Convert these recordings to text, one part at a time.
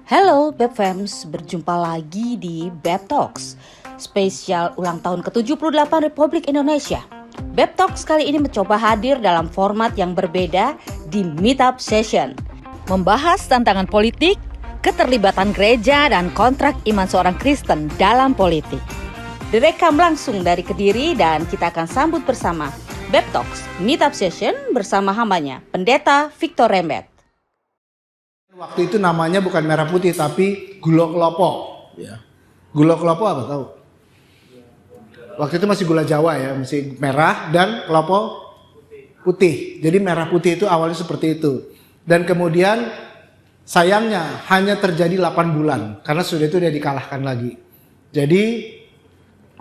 Halo BEPFEMS, berjumpa lagi di BEP Talks, spesial ulang tahun ke-78 Republik Indonesia. BEP Talks kali ini mencoba hadir dalam format yang berbeda di Meetup Session, membahas tantangan politik, keterlibatan gereja, dan kontrak iman seorang Kristen dalam politik. Direkam langsung dari Kediri dan kita akan sambut bersama BEP Talks Meetup Session bersama hambanya, Pendeta Victor Rembet. Waktu itu namanya bukan merah putih tapi gula kelopo. Ya. Gula kelopo apa tahu? Waktu itu masih gula Jawa ya, masih merah dan kelopo putih. Jadi merah putih itu awalnya seperti itu. Dan kemudian sayangnya hanya terjadi 8 bulan karena sudah itu dia dikalahkan lagi. Jadi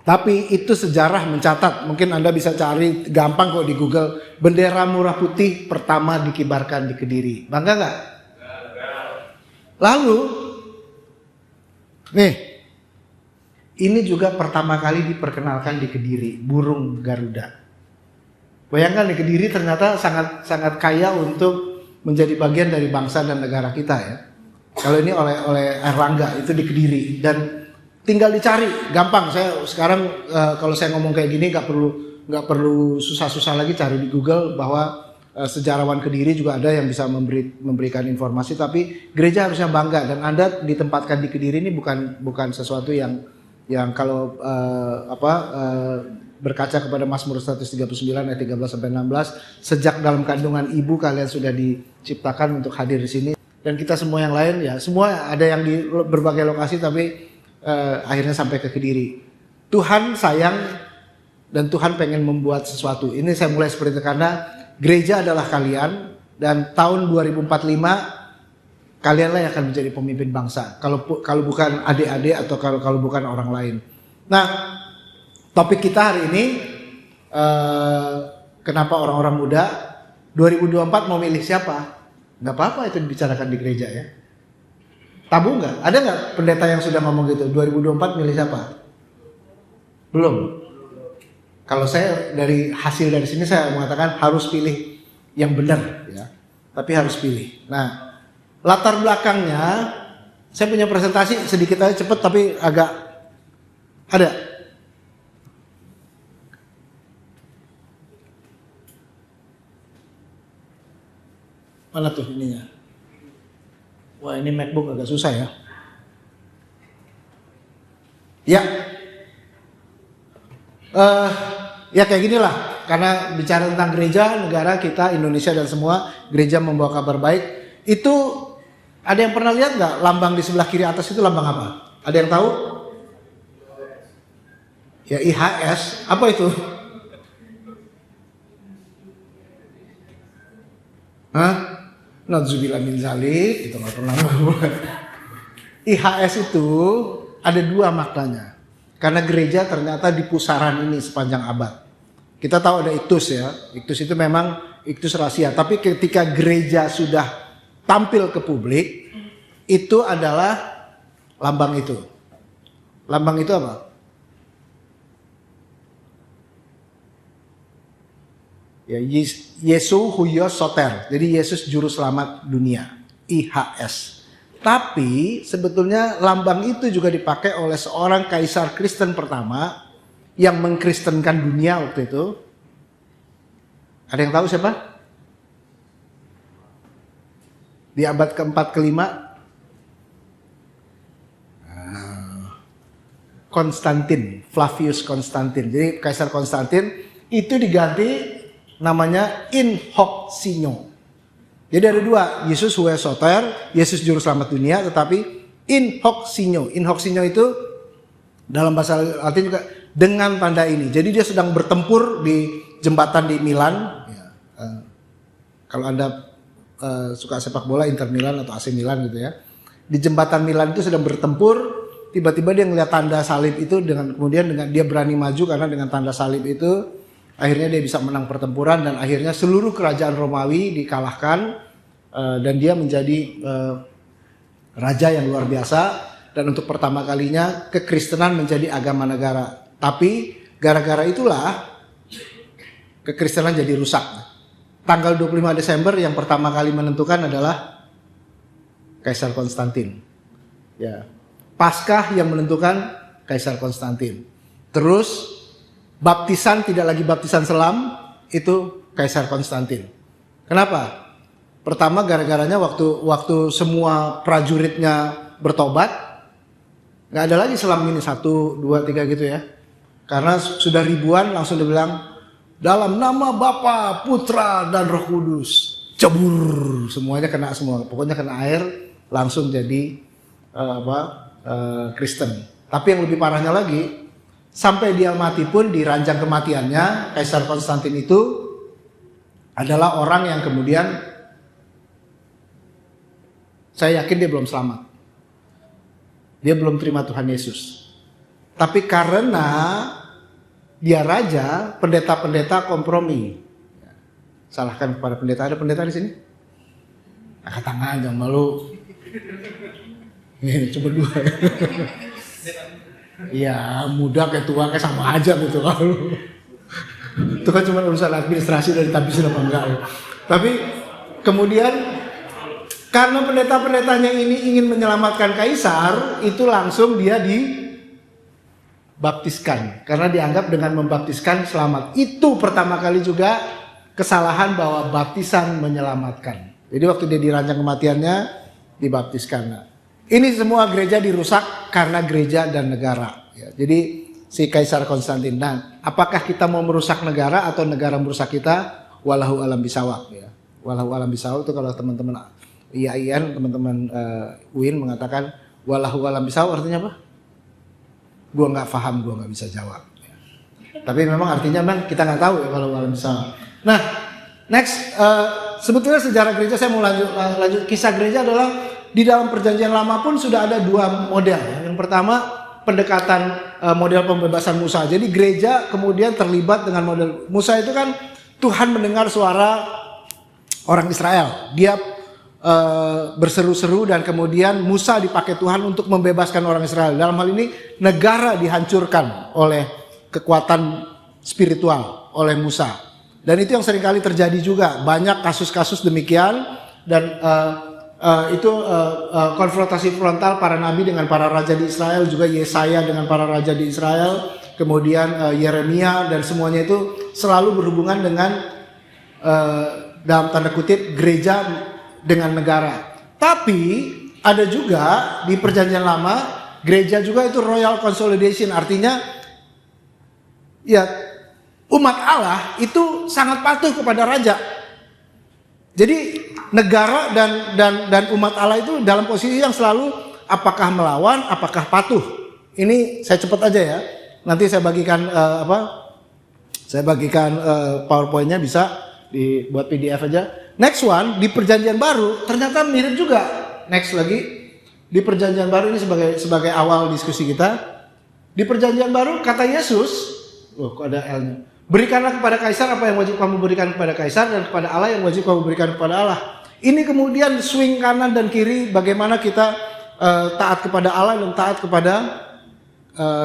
tapi itu sejarah mencatat. Mungkin Anda bisa cari gampang kok di Google. Bendera merah putih pertama dikibarkan di Kediri. Bangga nggak? Lalu, nih, ini juga pertama kali diperkenalkan di Kediri, burung Garuda. Bayangkan di Kediri ternyata sangat kaya untuk menjadi bagian dari bangsa dan negara kita ya. Kalau ini oleh Erlangga itu di Kediri dan tinggal dicari, gampang. Saya sekarang kalau saya ngomong kayak gini nggak perlu susah-susah lagi cari di Google bahwa sejarawan Kediri juga ada yang bisa memberikan informasi, tapi gereja harusnya bangga dan Anda ditempatkan di Kediri ini bukan sesuatu yang kalau berkaca kepada Mazmur 139 ayat 13 sampai 16, sejak dalam kandungan ibu kalian sudah diciptakan untuk hadir di sini, dan kita semua yang lain ya semua ada yang di berbagai lokasi tapi akhirnya sampai ke Kediri. Tuhan sayang dan Tuhan pengen membuat sesuatu. Ini saya mulai seperti itu karena gereja adalah kalian dan tahun 2045 kalianlah yang akan menjadi pemimpin bangsa. Kalau bukan adik-adik atau kalau bukan orang lain. Nah, topik kita hari ini kenapa orang-orang muda 2024 mau milih siapa? Nggak apa-apa itu dibicarakan di gereja ya. Tabu nggak? Ada nggak pendeta yang sudah ngomong gitu? 2024 milih siapa? Belum. Kalau saya dari hasil dari sini saya mengatakan harus pilih yang benar ya. Tapi harus pilih. Nah, latar belakangnya saya punya presentasi sedikit aja cepet tapi agak ada. Mana tuh ininya? Wah, ini MacBook agak susah ya. Ya. Ya kayak gini lah, karena bicara tentang gereja, negara kita, Indonesia dan semua, gereja membawa kabar baik. Itu ada yang pernah lihat nggak lambang di sebelah kiri atas itu lambang apa? Ada yang tahu? Ya IHS, apa itu? Hah? Nauzubillah min zalik, itu nggak pernah. IHS itu ada dua maknanya. Karena gereja ternyata di pusaran ini sepanjang abad. Kita tahu ada iktus ya. Iktus itu memang iktus rahasia. Tapi ketika gereja sudah tampil ke publik, itu adalah lambang itu. Lambang itu apa? Ya, Yesus Huyos Soter. Jadi Yesus Juru Selamat Dunia. IHS. Tapi sebetulnya lambang itu juga dipakai oleh seorang kaisar Kristen pertama yang mengkristenkan dunia waktu itu. Ada yang tahu siapa? Di abad keempat kelima, Konstantin, Flavius Konstantin. Jadi kaisar Konstantin itu diganti namanya In Hoc Signo. Jadi ada dua, Yesus Huyos Soter, Yesus Juru Selamat Dunia, tetapi In Hoc Signo. In Hoc Signo itu dalam bahasa Latin juga dengan tanda ini. Jadi dia sedang bertempur di jembatan di Milan. Ya, kalau Anda suka sepak bola, Inter Milan atau AC Milan gitu ya. Di jembatan Milan itu sedang bertempur, tiba-tiba dia ngeliat tanda salib itu kemudian dia berani maju karena dengan tanda salib itu akhirnya dia bisa menang pertempuran dan akhirnya seluruh kerajaan Romawi dikalahkan dan dia menjadi raja yang luar biasa dan untuk pertama kalinya kekristenan menjadi agama negara. Tapi gara-gara itulah kekristenan jadi rusak. Tanggal 25 Desember yang pertama kali menentukan adalah Kaisar Konstantin. Ya. Paskah yang menentukan Kaisar Konstantin. Terus baptisan tidak lagi baptisan selam, itu Kaisar Konstantin. Kenapa? Pertama gara-garanya waktu semua prajuritnya bertobat, nggak ada lagi selam ini 1, 2, 3 gitu ya. Karena sudah ribuan langsung dibilang dalam nama Bapa, Putra dan Roh Kudus. Cebur, semuanya kena semua. Pokoknya kena air langsung jadi Kristen. Tapi yang lebih parahnya lagi, sampai dia mati pun di ranjang kematiannya, Kaisar Konstantin itu adalah orang yang kemudian saya yakin dia belum selamat. Dia belum terima Tuhan Yesus. Tapi karena dia raja, pendeta-pendeta kompromi. Salahkan kepada pendeta. Ada pendeta di sini? Angkat tangan, jangan malu. Ini cuma 2. Iya, muda kayak tua kayak sama aja gitu. Itu kan cuma urusan administrasi dari tabisin apa enggak. Tapi kemudian karena pendeta-pendetanya ini ingin menyelamatkan kaisar, itu langsung dia dibaptiskan. Karena dianggap dengan membaptiskan selamat. Itu pertama kali juga kesalahan bahwa baptisan menyelamatkan. Jadi waktu dia dirancang kematiannya dibaptiskan. Nah, ini semua gereja dirusak karena gereja dan negara. Ya, jadi si Kaisar Konstantin. Nah, apakah kita mau merusak negara atau negara merusak kita? Wallahu alam bisawab. Ya. Wallahu alam bisawab itu kalau teman-teman IAIN, teman-teman UIN mengatakan wallahu alam bisawab artinya apa? Gua nggak paham, gua nggak bisa jawab. Ya. Tapi memang artinya memang kita nggak tahu ya wallahu alam bisawab. Nah, next sebetulnya sejarah gereja saya mau lanjut kisah gereja adalah di dalam perjanjian lama pun sudah ada 2 model. Yang pertama pendekatan model pembebasan Musa. Jadi gereja kemudian terlibat dengan model Musa itu kan Tuhan mendengar suara orang Israel. Dia berseru-seru dan kemudian Musa dipakai Tuhan untuk membebaskan orang Israel. Dalam hal ini negara dihancurkan oleh kekuatan spiritual oleh Musa. Dan itu yang seringkali terjadi juga. Banyak kasus-kasus demikian dan itu konfrontasi frontal para nabi dengan para raja di Israel, juga Yesaya dengan para raja di Israel, kemudian Yeremia, dan semuanya itu selalu berhubungan dengan dalam tanda kutip gereja dengan negara. Tapi ada juga di perjanjian lama gereja juga itu royal consolidation, artinya ya umat Allah itu sangat patuh kepada raja. Jadi negara dan umat Allah itu dalam posisi yang selalu apakah melawan, apakah patuh. Ini saya cepat aja ya. Nanti saya bagikan PowerPoint-nya bisa dibuat PDF aja. Next one di Perjanjian Baru ternyata mirip juga. Next lagi di Perjanjian Baru ini sebagai awal diskusi kita. Di Perjanjian Baru kata Yesus, kok ada L-nya. Berikanlah kepada kaisar apa yang wajib kamu berikan kepada kaisar, dan kepada Allah yang wajib kamu berikan kepada Allah. Ini kemudian swing kanan dan kiri bagaimana kita taat kepada Allah dan taat kepada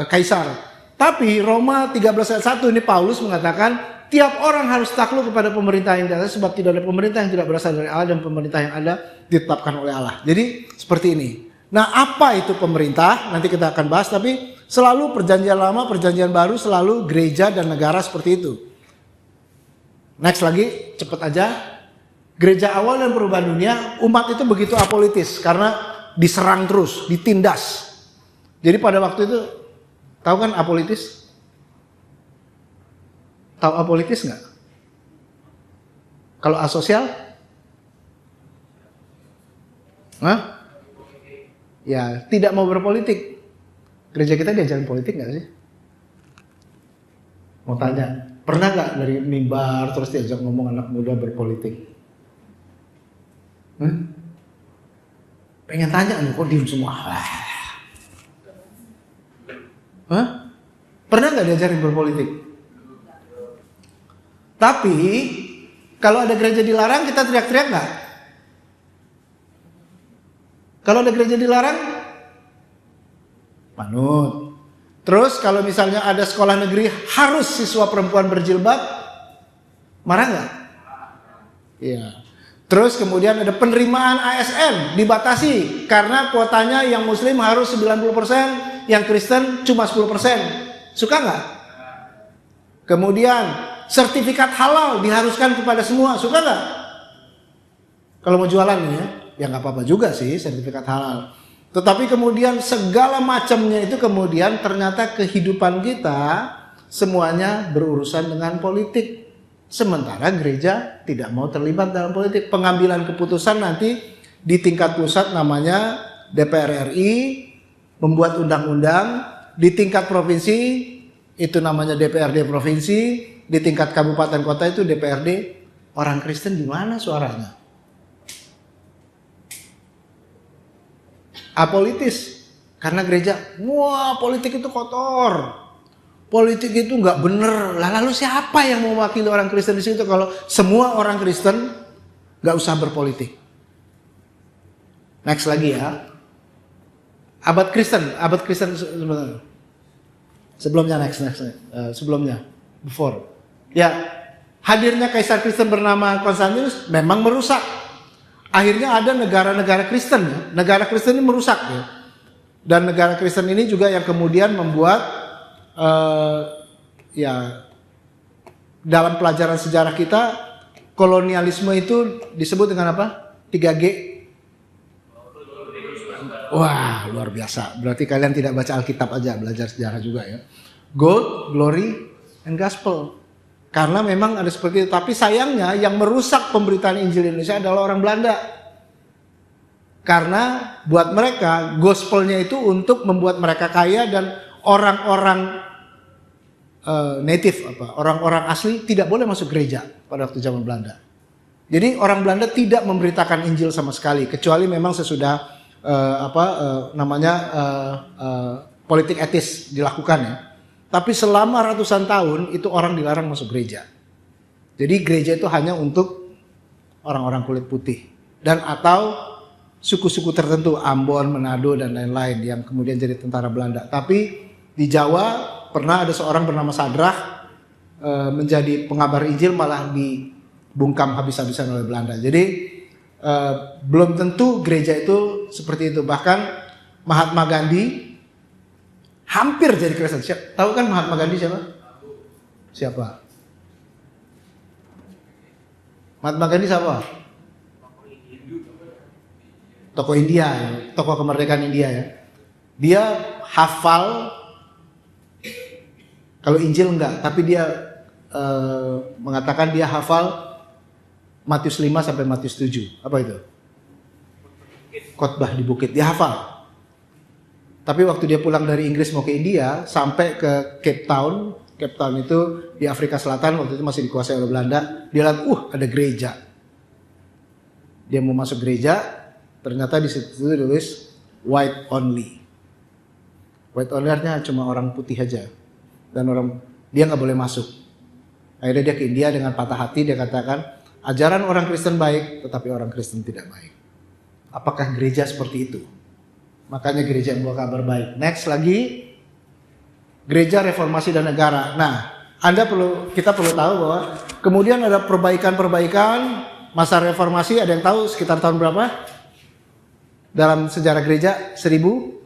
kaisar. Tapi Roma 13 ayat 1 ini Paulus mengatakan tiap orang harus takluk kepada pemerintah yang di atas, sebab tidak ada pemerintah yang tidak berasal dari Allah, dan pemerintah yang ada ditetapkan oleh Allah. Jadi seperti ini. Nah, apa itu pemerintah? Nanti kita akan bahas, tapi selalu perjanjian lama, perjanjian baru selalu gereja dan negara seperti itu. Next lagi, cepat aja. Gereja awal dan perubahan dunia, umat itu begitu apolitis karena diserang terus, ditindas. Jadi pada waktu itu, tahu kan apolitis? Tahu apolitis nggak? Kalau asosial? Hah? Ya, tidak mau berpolitik. Gereja kita diajarin politik nggak sih? Mau tanya, pernah nggak dari mimbar terus diajak ngomong anak muda berpolitik? Pengen tanya nih, kok diem semua? Hah? Pernah nggak diajarin berpolitik? Tapi kalau ada gereja dilarang, kita teriak-teriak nggak? Kalau ada gereja dilarang, manut. Terus kalau misalnya ada sekolah negeri harus siswa perempuan berjilbab, marah nggak? Iya. Terus kemudian ada penerimaan ASN dibatasi karena kuotanya yang Muslim harus 90%, yang Kristen cuma 10%. Suka nggak? Kemudian sertifikat halal diharuskan kepada semua. Suka nggak? Kalau mau jualan ya nggak apa-apa juga sih sertifikat halal. Tetapi kemudian segala macamnya itu kemudian ternyata kehidupan kita semuanya berurusan dengan politik. Sementara gereja tidak mau terlibat dalam politik. Pengambilan keputusan nanti di tingkat pusat namanya DPR RI, membuat undang-undang. Di tingkat provinsi itu namanya DPRD provinsi. Di tingkat kabupaten kota itu DPRD. Orang Kristen di mana suaranya? Apolitis. Karena gereja, wah politik itu kotor. Politik itu nggak bener. Lalu siapa yang mau mewakili orang Kristen di situ kalau semua orang Kristen nggak usah berpolitik? Next lagi ya. Abad Kristen sebelumnya sebelumnya before. Ya, hadirnya Kaisar Kristen bernama Konstantinus memang merusak. Akhirnya ada negara-negara Kristen, negara Kristen ini merusak ya. Dan negara Kristen ini juga yang kemudian membuat ya dalam pelajaran sejarah kita kolonialisme itu disebut dengan apa? 3G. Wah, luar biasa. Berarti kalian tidak baca Alkitab aja, belajar sejarah juga ya. Gold, glory, and gospel. Karena memang ada seperti itu. Tapi sayangnya yang merusak pemberitaan Injil Indonesia adalah orang Belanda. Karena buat mereka gospelnya itu untuk membuat mereka kaya dan orang-orang native orang-orang asli tidak boleh masuk gereja pada waktu zaman Belanda. Jadi orang Belanda tidak memberitakan Injil sama sekali kecuali memang sesudah politik etis dilakukan ya. Tapi selama ratusan tahun itu orang dilarang masuk gereja. Jadi gereja itu hanya untuk orang-orang kulit putih dan atau suku-suku tertentu, Ambon, Manado dan lain-lain yang kemudian jadi tentara Belanda. Tapi di Jawa pernah ada seorang bernama Sadrah menjadi pengabar Injil malah dibungkam habis-habisan oleh Belanda. Jadi belum tentu gereja itu seperti itu. Bahkan Mahatma Gandhi hampir jadi Kristen. Tahu kan Mahatma Gandhi siapa? Siapa? Mahatma Gandhi siapa? Tokoh India, tokoh kemerdekaan India ya. Dia hafal. Kalau Injil enggak, tapi dia mengatakan dia hafal Matius 5 sampai Matius 7. Apa itu? Khotbah di bukit, dia hafal. Tapi waktu dia pulang dari Inggris mau ke India, sampai ke Cape Town. Cape Town itu di Afrika Selatan, waktu itu masih dikuasai oleh Belanda. Dia lihat, ada gereja. Dia mau masuk gereja, ternyata di situ ditulis white only. White only artinya cuma orang putih aja. Dan dia nggak boleh masuk. Akhirnya dia ke India dengan patah hati, dia katakan ajaran orang Kristen baik, tetapi orang Kristen tidak baik. Apakah gereja seperti itu? Makanya gereja yang membawa kabar baik. Next lagi, gereja reformasi dan negara. Nah, kita perlu tahu bahwa kemudian ada perbaikan-perbaikan masa reformasi. Ada yang tahu sekitar tahun berapa? Dalam sejarah gereja 1000.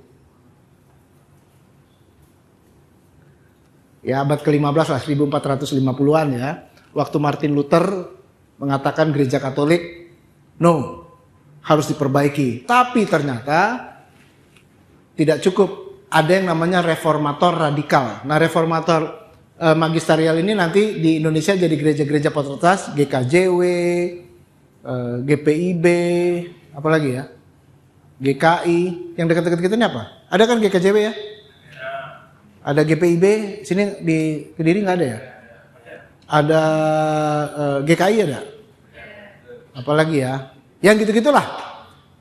Ya abad ke-15 lah, 1450-an ya. Waktu Martin Luther mengatakan gereja Katolik, no, harus diperbaiki. Tapi ternyata tidak cukup. Ada yang namanya reformator radikal. Nah reformator magisterial ini nanti di Indonesia jadi gereja-gereja Protestan, GKJW, GPIB, apa lagi ya? GKI. Yang dekat-dekat kita ini apa? Ada kan GKJW ya? Ada GPIB, sini di Kediri nggak ada ya? Ada GKI ada? Apalagi ya? Yang gitu-gitulah.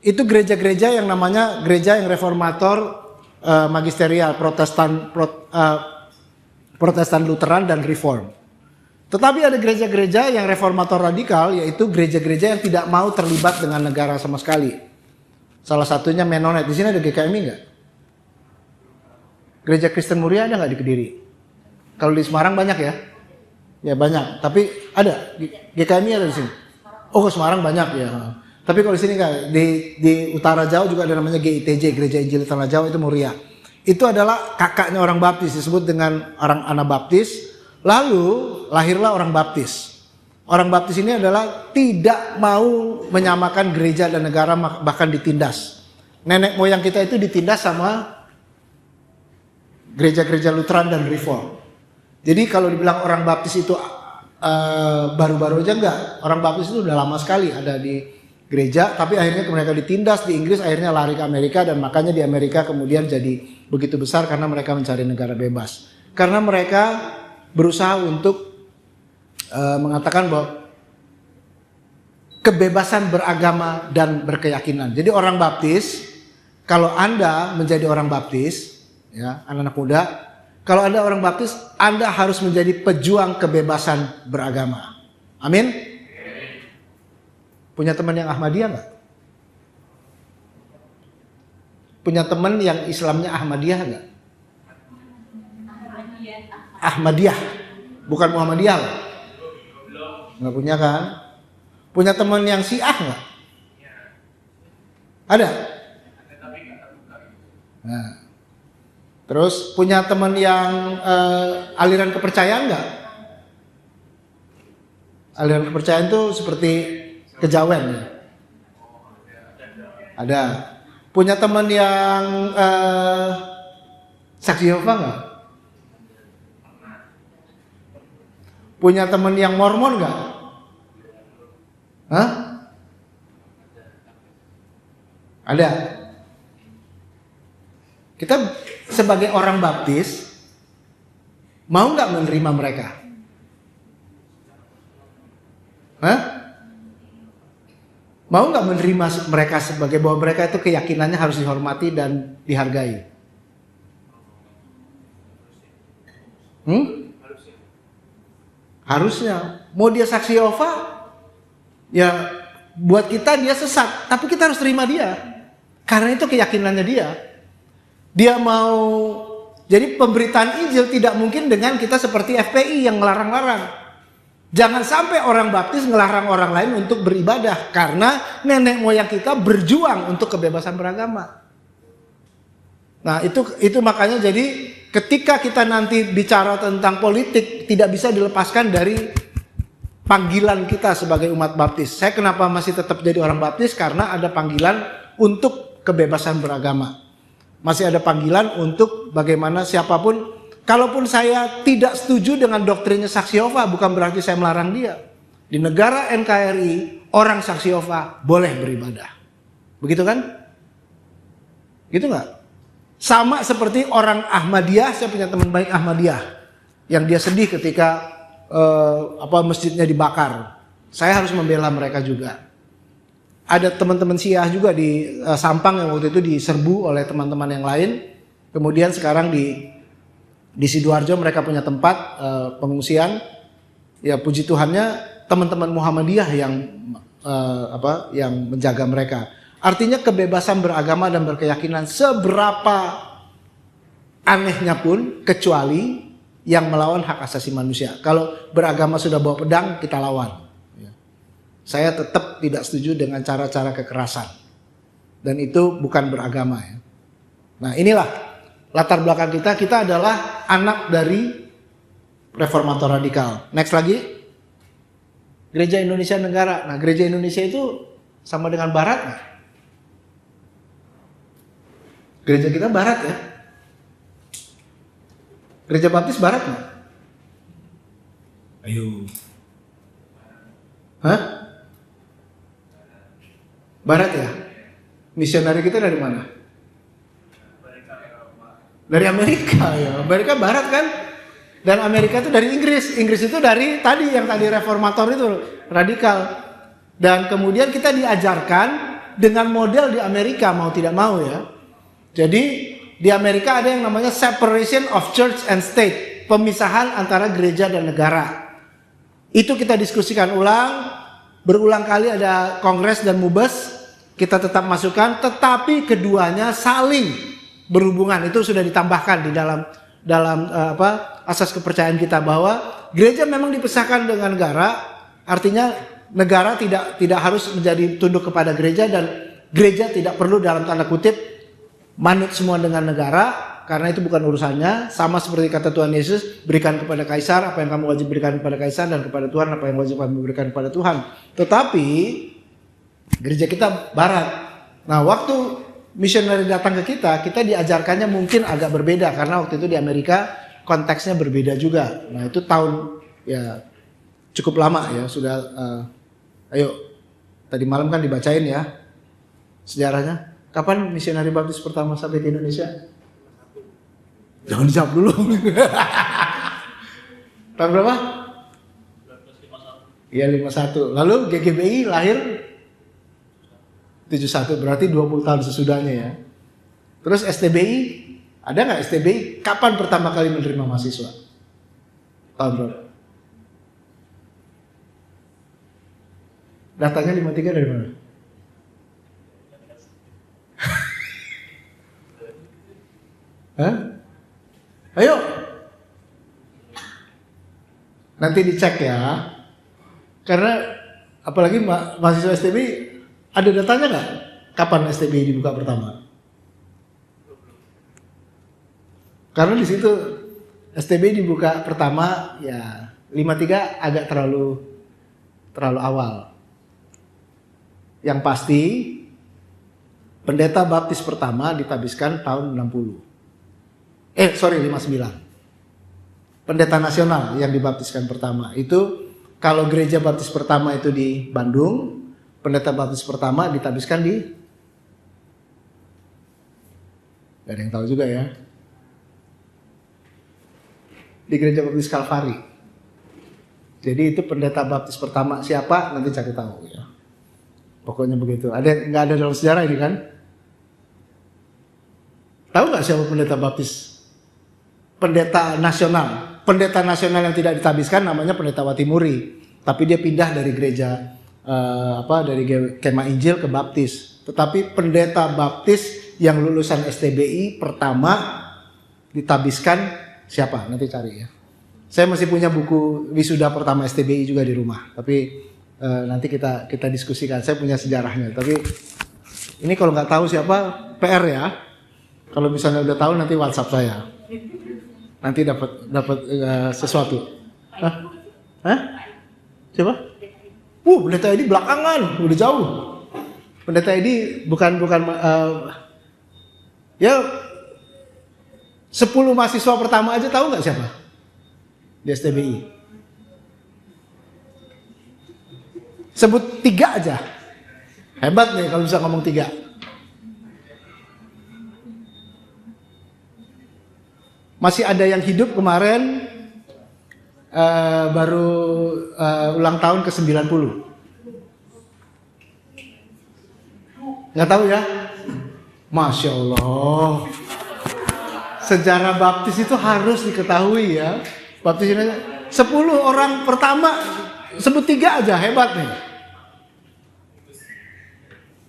Itu gereja-gereja yang namanya gereja yang reformator magisterial, Protestan Lutheran dan Reform. Tetapi ada gereja-gereja yang reformator radikal, yaitu gereja-gereja yang tidak mau terlibat dengan negara sama sekali. Salah satunya Mennonite. Di sini ada GKMI nggak? Gereja Kristen Muria ada nggak di Kediri? Kalau di Semarang banyak ya? Ya banyak. Tapi ada GKMI ada di sini. Oh, Semarang banyak ya. Tapi kalau di sini enggak, di utara Jawa juga ada namanya GITJ, Gereja Injil Tanah Jawa, itu Muria. Itu adalah kakaknya orang baptis, disebut dengan orang Anabaptis. Lalu lahirlah orang baptis. Orang baptis ini adalah tidak mau menyamakan gereja dan negara, bahkan ditindas. Nenek moyang kita itu ditindas sama gereja-gereja Lutheran dan Reform. Jadi kalau dibilang orang baptis itu baru-baru aja enggak. Orang baptis itu udah lama sekali ada di gereja, tapi akhirnya mereka ditindas di Inggris, akhirnya lari ke Amerika, dan makanya di Amerika kemudian jadi begitu besar karena mereka mencari negara bebas. Karena mereka berusaha untuk mengatakan bahwa kebebasan beragama dan berkeyakinan. Jadi orang baptis, kalau Anda menjadi orang baptis, ya, anak-anak muda, kalau Anda orang baptis, Anda harus menjadi pejuang kebebasan beragama. Amin. Punya teman yang Ahmadiyah nggak? Punya teman yang Islamnya Ahmadiyah nggak? Ahmadiyah, bukan Muhammadiyah. Nggak punya kan? Punya teman yang Syiah nggak? Ada? Nah. Terus punya teman yang aliran kepercayaan nggak? Aliran kepercayaan itu seperti kejawen ya? Ada. Punya teman yang Saksi Yehova nggak? Punya teman yang Mormon nggak? Hah? Ada. Kita sebagai orang baptis mau nggak menerima mereka? Hah? Mau nggak menerima mereka sebagai bahwa mereka itu keyakinannya harus dihormati dan dihargai? Harusnya. Mau dia saksi Yehova, ya buat kita dia sesat, tapi kita harus terima dia. Karena itu keyakinannya dia. Dia mau, jadi pemberitaan Injil tidak mungkin dengan kita seperti FPI yang ngelarang-larang. Jangan sampai orang baptis ngelarang orang lain untuk beribadah, karena nenek moyang kita berjuang untuk kebebasan beragama. Nah itu makanya jadi ketika kita nanti bicara tentang politik, tidak bisa dilepaskan dari panggilan kita sebagai umat baptis. Saya kenapa masih tetap jadi orang baptis? Karena ada panggilan untuk kebebasan beragama. Masih ada panggilan untuk bagaimana siapapun, kalaupun saya tidak setuju dengan doktrinnya Saksi Yehova, bukan berarti saya melarang dia. Di negara NKRI, orang Saksi Yehova boleh beribadah. Begitu kan? Gitu nggak? Sama seperti orang Ahmadiyah, saya punya teman baik Ahmadiyah yang dia sedih ketika masjidnya dibakar. Saya harus membela mereka juga. Ada teman-teman Syiah juga di Sampang yang waktu itu diserbu oleh teman-teman yang lain. Kemudian sekarang di Sidoarjo mereka punya tempat pengungsian. Ya puji Tuhannya teman-teman Muhammadiyah yang menjaga mereka. Artinya kebebasan beragama dan berkeyakinan seberapa anehnya pun, kecuali yang melawan hak asasi manusia. Kalau beragama sudah bawa pedang, kita lawan. Saya tetap tidak setuju dengan cara-cara kekerasan. Dan itu bukan beragama ya. Nah inilah latar belakang kita. Kita adalah anak dari reformator radikal. Next lagi. Gereja Indonesia Negara. Nah gereja Indonesia itu sama dengan barat nggak? Gereja kita barat ya. Gereja Baptis barat nggak? Ayo. Hah? Barat ya? Misionari kita dari mana? Dari Amerika ya. Amerika barat kan? Dan Amerika itu dari Inggris. Inggris itu dari tadi yang tadi reformator itu radikal. Dan kemudian kita diajarkan dengan model di Amerika mau tidak mau ya. Jadi di Amerika ada yang namanya separation of church and state, pemisahan antara gereja dan negara. Itu kita diskusikan berulang kali ada kongres dan mubes, kita tetap masukkan, tetapi keduanya saling berhubungan. Itu sudah ditambahkan di dalam asas kepercayaan kita bahwa gereja memang dipisahkan dengan negara, artinya negara tidak harus menjadi tunduk kepada gereja, dan gereja tidak perlu dalam tanda kutip manut semua dengan negara, karena itu bukan urusannya. Sama seperti kata Tuhan Yesus, berikan kepada kaisar apa yang kamu wajib berikan kepada kaisar, dan kepada Tuhan apa yang wajib kamu berikan kepada Tuhan. Tetapi gereja kita barat. Nah, waktu misioneri datang ke kita diajarkannya mungkin agak berbeda, karena waktu itu di Amerika konteksnya berbeda juga. Nah, itu tahun ya cukup lama ya, sudah ayo tadi malam kan dibacain ya sejarahnya. Kapan misionari baptis pertama sampai ke Indonesia? Jangan dijawab dulu. Tahun berapa? 1951. Iya, 51. Lalu GGBI lahir 71, berarti 20 tahun sesudahnya ya. Terus STBI, ada nggak STBI? Kapan pertama kali menerima mahasiswa? Tahun berapa? Datanya 53 dari mana? Hah? Ayo. Nanti dicek ya. Karena apalagi mahasiswa STBI, ada datanya nggak? Kapan STBI dibuka pertama? Karena di situ STBI dibuka pertama ya 53 agak terlalu awal. Yang pasti pendeta baptis pertama ditabiskan tahun 59. Pendeta nasional yang dibaptiskan pertama itu, kalau gereja baptis pertama itu di Bandung, pendeta baptis pertama ditabiskan di, gak ada yang tahu juga ya, di gereja baptis Kalvari. Jadi itu pendeta baptis pertama siapa, nanti cari tahu ya. Pokoknya begitu. Nggak ada dalam sejarah ini kan? Tahu nggak siapa pendeta baptis? Pendeta nasional. Pendeta nasional yang tidak ditabiskan namanya pendeta Watimuri. Tapi dia pindah dari gereja dari Kemah Injil ke baptis. Tetapi pendeta baptis yang lulusan STBI pertama ditabiskan siapa? Nanti cari ya. Saya masih punya buku wisuda pertama STBI juga di rumah. Tapi nanti kita diskusikan. Saya punya sejarahnya. Tapi ini kalau nggak tahu siapa, PR ya. Kalau misalnya udah tahu nanti WhatsApp saya. Nanti dapat sesuatu. Hah? Siapa? Pendeta Edi belakangan, udah jauh. Pendeta Edi bukan ya 10 mahasiswa pertama aja tahu nggak siapa di STBI? Sebut 3 aja. Hebat nih kalau bisa ngomong 3. Masih ada yang hidup kemarin, baru ulang tahun ke-90. Nggak tahu ya? Masya Allah. Sejarah baptis itu harus diketahui ya. Baptis ini 10 orang pertama, sebut 3 aja, hebat nih.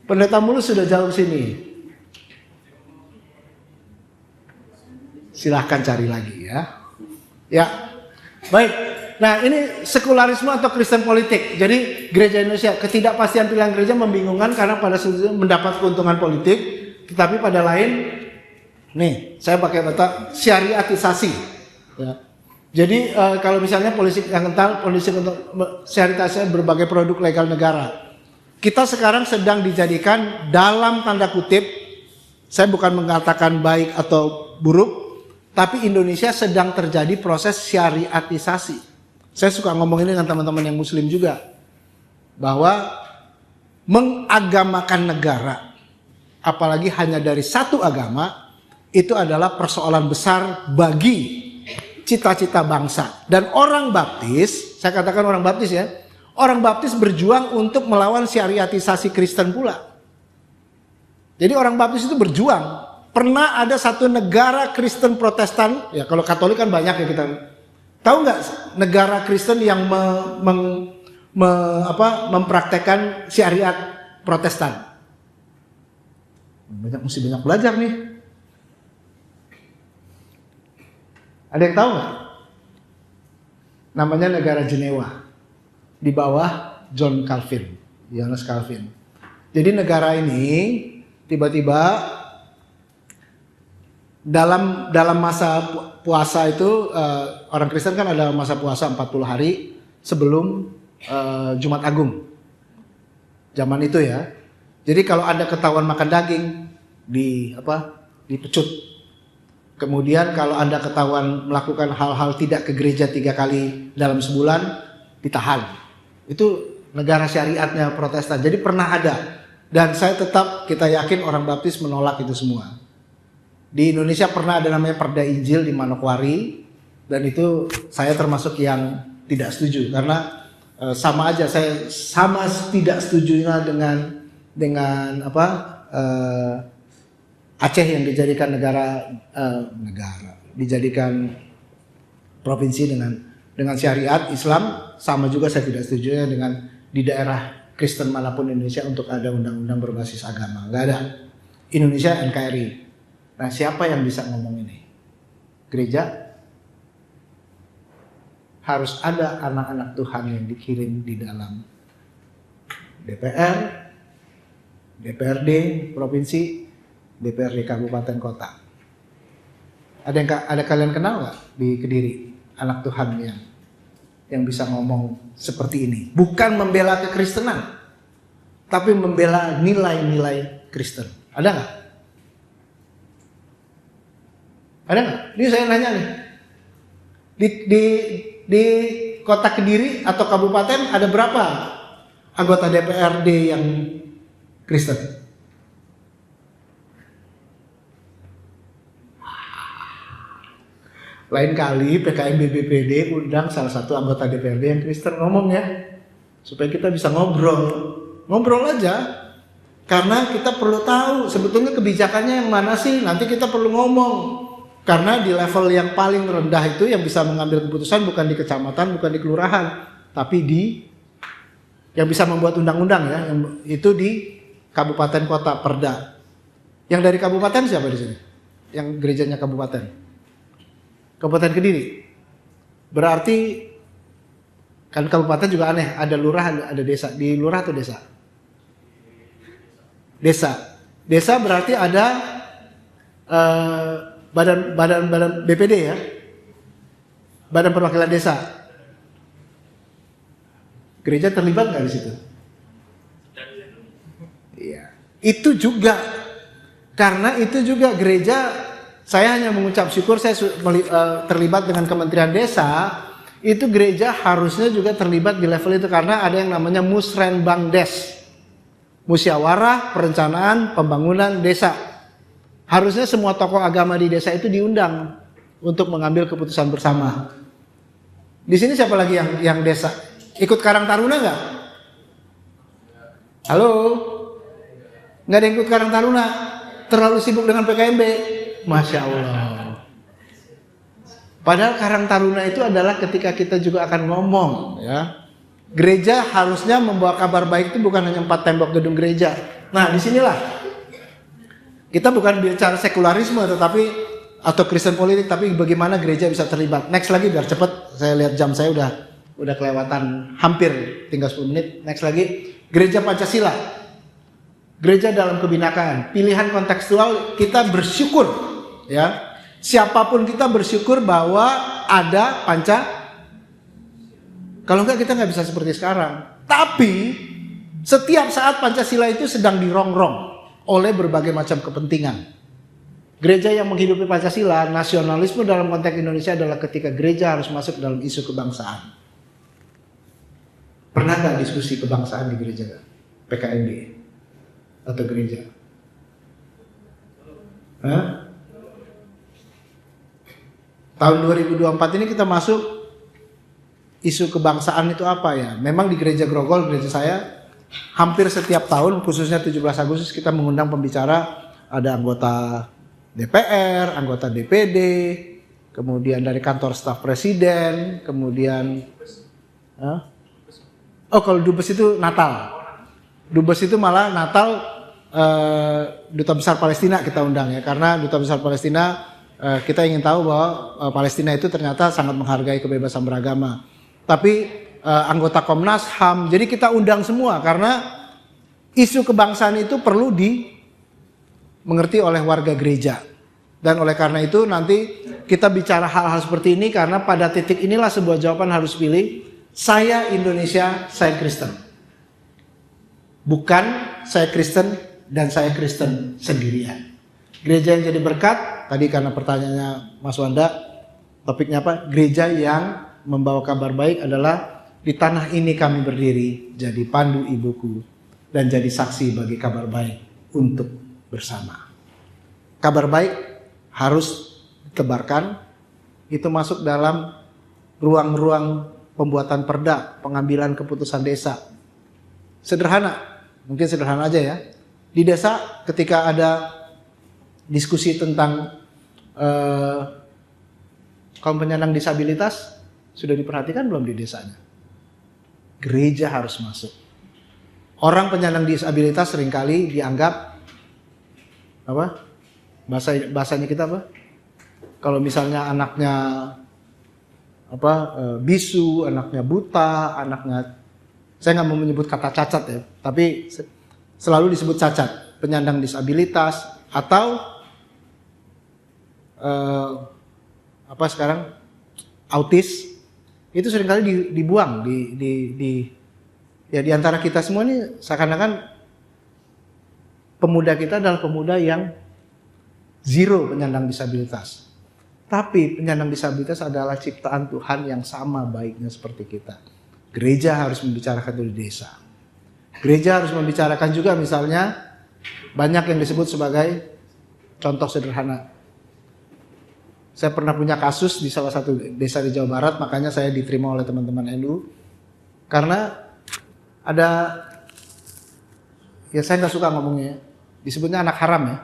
Pendeta Mulus sudah jauh sini. Silahkan cari lagi ya. Ya, baik. Nah ini sekularisme atau Kristen politik. Jadi gereja Indonesia, ketidakpastian pilihan gereja membingungkan karena pada satu mendapat keuntungan politik, tetapi pada lain, nih saya pakai kata syariatisasi. Ya. Jadi kalau misalnya polisi yang kental, polisi untuk syariatisasi berbagai produk legal negara. Kita sekarang sedang dijadikan dalam tanda kutip, saya bukan mengatakan baik atau buruk, tapi Indonesia sedang terjadi proses syariatisasi. Saya suka ngomong ini dengan teman-teman yang muslim juga. Bahwa mengagamakan negara, apalagi hanya dari satu agama, itu adalah persoalan besar bagi cita-cita bangsa. Dan orang baptis, saya katakan orang baptis ya, orang baptis berjuang untuk melawan syariatisasi Kristen pula. Jadi orang baptis itu berjuang. Pernah ada satu negara Kristen Protestan, ya kalau Katolik kan banyak ya kita. Tahu nggak negara Kristen yang mempraktekkan syariat Protestan? Mesti banyak belajar nih. Ada yang tahu nggak? Namanya negara Jenewa. Di bawah John Calvin, Johannes Calvin. Jadi negara ini tiba-tiba dalam masa puasa itu orang Kristen kan ada masa puasa 40 hari sebelum Jumat Agung. Zaman itu ya. Jadi kalau Anda ketahuan makan daging dipecut. Kemudian kalau Anda ketahuan melakukan hal-hal tidak ke gereja 3 kali dalam sebulan, ditahan. Itu negara syariatnya Protestan. Jadi pernah ada. Dan kita yakin orang Baptis menolak itu semua. Di Indonesia pernah ada namanya Perda Injil di Manokwari. Dan itu saya termasuk yang tidak setuju. Karena sama aja, saya sama tidak setujunya dengan Aceh yang dijadikan dijadikan provinsi dengan syariat Islam, sama juga saya tidak setuju dengan di daerah Kristen manapun Indonesia untuk ada undang-undang berbasis agama. Nggak ada. Indonesia NKRI. Nah, siapa yang bisa ngomong ini? Gereja. Harus ada anak-anak Tuhan yang dikirim di dalam DPR, DPRD provinsi, DPRD kabupaten kota. Ada kalian kenal nggak di Kediri anak Tuhan yang bisa ngomong seperti ini? Bukan membela kekristenan, tapi membela nilai-nilai Kristen. Ada nggak? Ada nggak? Ini saya nanya nih. Di kota Kediri atau kabupaten ada berapa anggota DPRD yang Kristen? Lain kali PKM BPPD undang salah satu anggota DPRD yang Kristen ngomong ya, supaya kita bisa ngobrol aja, karena kita perlu tahu sebetulnya kebijakannya yang mana sih. Nanti kita perlu ngomong, karena di level yang paling rendah itu yang bisa mengambil keputusan bukan di kecamatan, bukan di kelurahan, tapi yang bisa membuat undang-undang ya, itu di kabupaten kota Perda. Yang dari kabupaten siapa di sini? Yang gerejanya kabupaten? Kabupaten Kediri. Berarti kan kabupaten juga aneh, ada lurah, ada desa. Di lurah atau desa? Desa. Desa berarti ada badan BPD ya. Badan Perwakilan Desa. Gereja terlibat nggak di situ? Iya. Itu juga karena itu juga gereja. Saya hanya mengucap syukur saya terlibat dengan Kementerian Desa. Itu gereja harusnya juga terlibat di level itu, karena ada yang namanya Musrenbangdes, Musyawarah Perencanaan Pembangunan Desa. Harusnya semua tokoh agama di desa itu diundang untuk mengambil keputusan bersama. Di sini siapa lagi yang desa? Ikut Karang Taruna nggak? Halo? Nggak ada yang ikut Karang Taruna? Terlalu sibuk dengan PKMB. Masya Allah. Padahal Karang Taruna itu adalah ketika kita juga akan ngomong ya. Gereja harusnya membawa kabar baik itu bukan hanya 4 tembok gedung gereja. Nah, disinilah kita bukan bicara sekularisme atau Kristen politik, tapi bagaimana gereja bisa terlibat. Next lagi biar cepat. Saya lihat jam saya udah kelewatan, hampir tinggal 10 menit. Next lagi, gereja Pancasila. Gereja dalam kebinakaan. Pilihan kontekstual, kita bersyukur ya. Siapapun kita bersyukur bahwa ada kalau enggak kita nggak bisa seperti sekarang. Tapi setiap saat Pancasila itu sedang dirongrong oleh berbagai macam kepentingan. Gereja yang menghidupi Pancasila, nasionalisme dalam konteks Indonesia adalah ketika gereja harus masuk dalam isu kebangsaan. Pernah nggak diskusi kebangsaan di gereja PKMB atau gereja? Tahun 2024 ini kita masuk isu kebangsaan itu apa ya? Memang di gereja Grogol, gereja saya, hampir setiap tahun, khususnya 17 Agustus kita mengundang pembicara, ada anggota DPR, anggota DPD, kemudian dari kantor staf presiden, kemudian kalau Dubes itu Natal. Dubes itu malah Natal Duta Besar Palestina kita undang ya, karena Duta Besar Palestina kita ingin tahu bahwa Palestina itu ternyata sangat menghargai kebebasan beragama. Tapi anggota Komnas HAM. Jadi kita undang semua karena isu kebangsaan itu perlu dimengerti oleh warga gereja. Dan oleh karena itu nanti kita bicara hal-hal seperti ini karena pada titik inilah sebuah jawaban harus pilih. Saya Indonesia, saya Kristen. Bukan saya Kristen dan saya Kristen sendirian. Gereja yang jadi berkat, tadi karena pertanyaannya Mas Wanda, topiknya apa? Gereja yang membawa kabar baik adalah di tanah ini kami berdiri, jadi pandu ibuku, dan jadi saksi bagi kabar baik untuk bersama. Kabar baik harus ditebarkan, itu masuk dalam ruang-ruang pembuatan perda, pengambilan keputusan desa. Sederhana, mungkin sederhana aja ya. Di desa ketika ada diskusi tentang kaum penyandang disabilitas, sudah diperhatikan belum di desanya? Gereja harus masuk. Orang penyandang disabilitas seringkali dianggap apa? Bahasanya kita apa? Kalau misalnya anaknya bisu, anaknya buta, anaknya, saya nggak mau menyebut kata cacat ya, tapi selalu disebut cacat, penyandang disabilitas atau sekarang autis, itu seringkali dibuang di antara kita semua ini seakan-akan pemuda kita adalah pemuda yang zero penyandang disabilitas. Tapi penyandang disabilitas adalah ciptaan Tuhan yang sama baiknya seperti kita. Gereja harus membicarakan itu di desa. Gereja harus membicarakan juga misalnya banyak yang disebut sebagai contoh sederhana. Saya pernah punya kasus di salah satu desa di Jawa Barat, makanya saya diterima oleh teman-teman NU. Karena ada, ya saya nggak suka ngomongnya, disebutnya anak haram ya.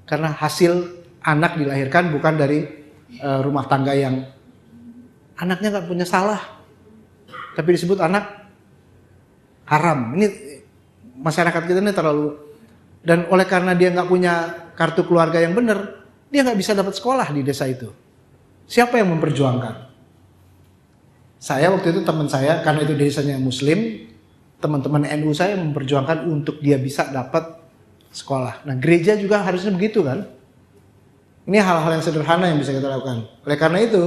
Karena hasil anak dilahirkan bukan dari rumah tangga yang anaknya nggak punya salah, tapi disebut anak haram. Ini masyarakat kita ini terlalu, dan oleh karena dia nggak punya kartu keluarga yang benar, dia nggak bisa dapat sekolah di desa itu. Siapa yang memperjuangkan? Saya waktu itu teman saya, karena itu desanya Muslim, teman-teman NU saya memperjuangkan untuk dia bisa dapat sekolah. Nah gereja juga harusnya begitu kan? Ini hal-hal yang sederhana yang bisa kita lakukan. Oleh karena itu,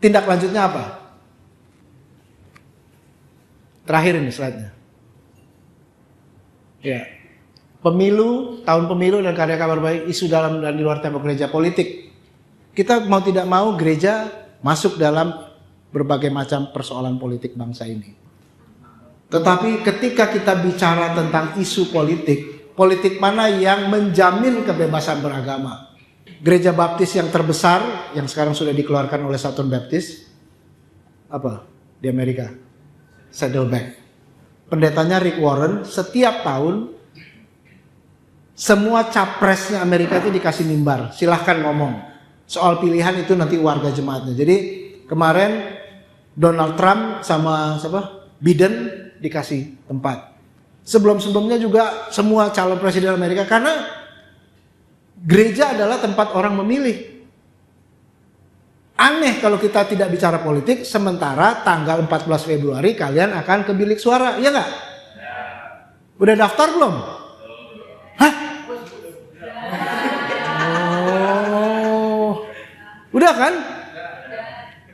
tindak lanjutnya apa? Terakhir ini slide-nya. Ya. Pemilu, tahun pemilu dan karya kabar baik, isu dalam dan di luar tembok gereja politik. Kita mau tidak mau gereja masuk dalam berbagai macam persoalan politik bangsa ini. Tetapi ketika kita bicara tentang isu politik, politik mana yang menjamin kebebasan beragama? Gereja Baptis yang terbesar yang sekarang sudah dikeluarkan oleh Southern Baptist apa di Amerika? Saddleback. Pendetanya Rick Warren setiap tahun semua capresnya Amerika itu dikasih mimbar. Silahkan ngomong. Soal pilihan itu nanti warga jemaatnya. Jadi kemarin Donald Trump sama Biden dikasih tempat. Sebelum-sebelumnya juga semua calon presiden Amerika, karena gereja adalah tempat orang memilih. Aneh kalau kita tidak bicara politik, sementara tanggal 14 Februari kalian akan ke bilik suara, iya nggak? Udah daftar belum? Hah? Oh, udah kan?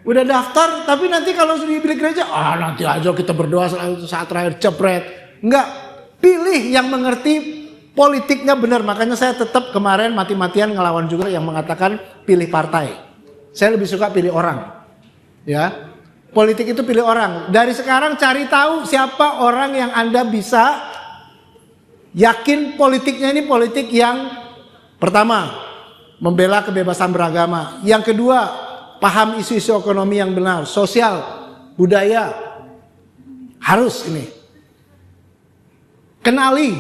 Udah daftar, tapi nanti kalau di bilik gereja, nanti aja kita berdoa saat terakhir cepret. Enggak, pilih yang mengerti politiknya benar. Makanya saya tetap kemarin mati-matian ngelawan juga yang mengatakan pilih partai. Saya lebih suka pilih orang. Ya. Politik itu pilih orang. Dari sekarang cari tahu siapa orang yang Anda bisa yakin politiknya ini politik yang pertama, membela kebebasan beragama. Yang kedua, paham isu-isu ekonomi yang benar, sosial, budaya. Harus ini. Kenali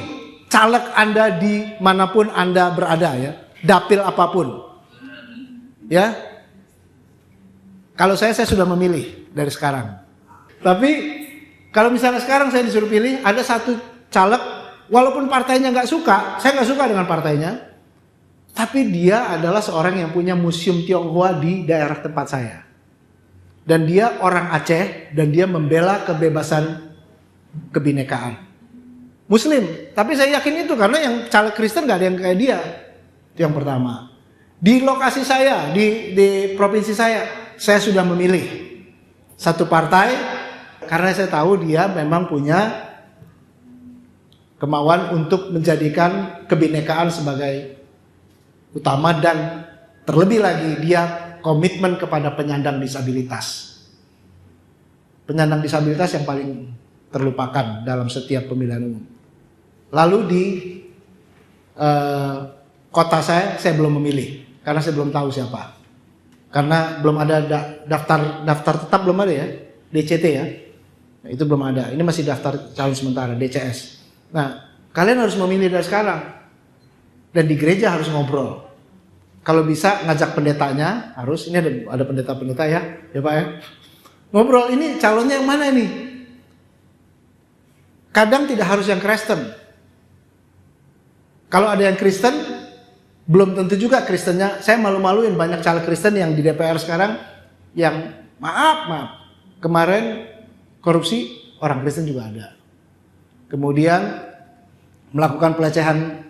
caleg Anda di manapun Anda berada ya, dapil apapun. Ya. Kalau saya sudah memilih dari sekarang. Tapi kalau misalnya sekarang saya disuruh pilih, ada satu caleg, walaupun partainya nggak suka, saya nggak suka dengan partainya, tapi dia adalah seorang yang punya museum Tionghoa di daerah tempat saya. Dan dia orang Aceh dan dia membela kebebasan kebinekaan. Muslim, tapi saya yakin itu karena yang caleg Kristen gak ada yang kayak dia. Itu yang pertama. Di lokasi saya, di provinsi saya sudah memilih satu partai karena saya tahu dia memang punya kemauan untuk menjadikan kebinekaan sebagai utama dan terlebih lagi dia komitmen kepada penyandang disabilitas. Penyandang disabilitas yang paling terlupakan dalam setiap pemilihan umum. Lalu di kota saya belum memilih karena saya belum tahu siapa. Karena belum ada daftar tetap belum ada ya, DCT ya. Nah, itu belum ada. Ini masih daftar calon sementara DCS. Nah, kalian harus memilih dari sekarang. Dan di gereja harus ngobrol. Kalau bisa ngajak pendetanya, harus ini ada pendeta-pendeta ya Pak ya. Ngobrol ini calonnya yang mana nih? Kadang tidak harus yang Kristen. Kalau ada yang Kristen, belum tentu juga Kristennya. Saya malu-maluin banyak caleg Kristen yang di DPR sekarang yang maaf, kemarin korupsi orang Kristen juga ada. Kemudian melakukan pelecehan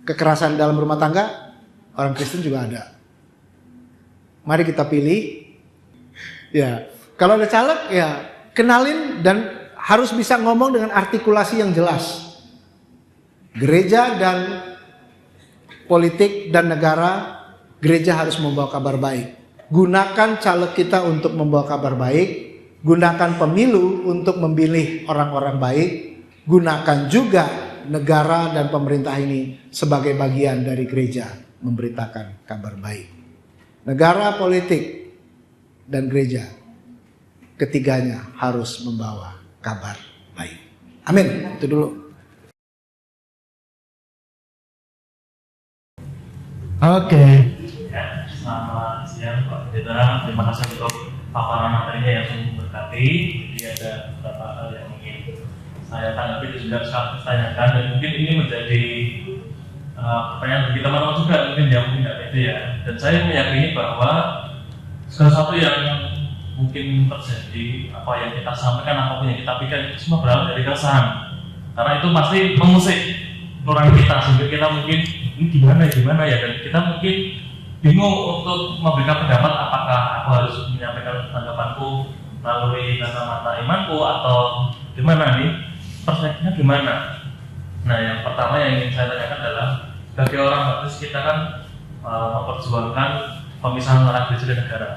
kekerasan dalam rumah tangga, orang Kristen juga ada. Mari kita pilih. Ya, kalau ada caleg ya kenalin dan harus bisa ngomong dengan artikulasi yang jelas. Gereja dan politik dan negara, gereja harus membawa kabar baik. Gunakan caleg kita untuk membawa kabar baik. Gunakan pemilu untuk memilih orang-orang baik. Gunakan juga negara dan pemerintah ini sebagai bagian dari gereja memberitakan kabar baik. Negara, politik, dan gereja, ketiganya harus membawa kabar baik. Amin. Itu dulu. Oke. Ya, selamat siang Pak Pendeta. Terima kasih untuk paparan materinya yang memberkati. Jadi ada beberapa hal yang ingin saya tanggapi dan juga sekaligus tanyakan, dan mungkin ini menjadi pertanyaan bagi teman-teman juga mungkin yang punya itu ya. Dan saya meyakini bahwa segala sesuatu yang mungkin terjadi, apa yang kita sampaikan, apapun yang kita pikirkan itu semua berawal dari keresahan. Karena itu pasti mengusik nurani kita, sehingga kita mungkin ini gimana ya, dan kita mungkin bingung untuk memberikan pendapat apakah aku harus menyampaikan tanggapanku melalui kacamata imanku atau gimana nih, perspektifnya gimana. Nah, yang pertama yang ingin saya tanyakan adalah sebagai orang baptis kita kan memperjuangkan pemisahan antara gereja dan negara.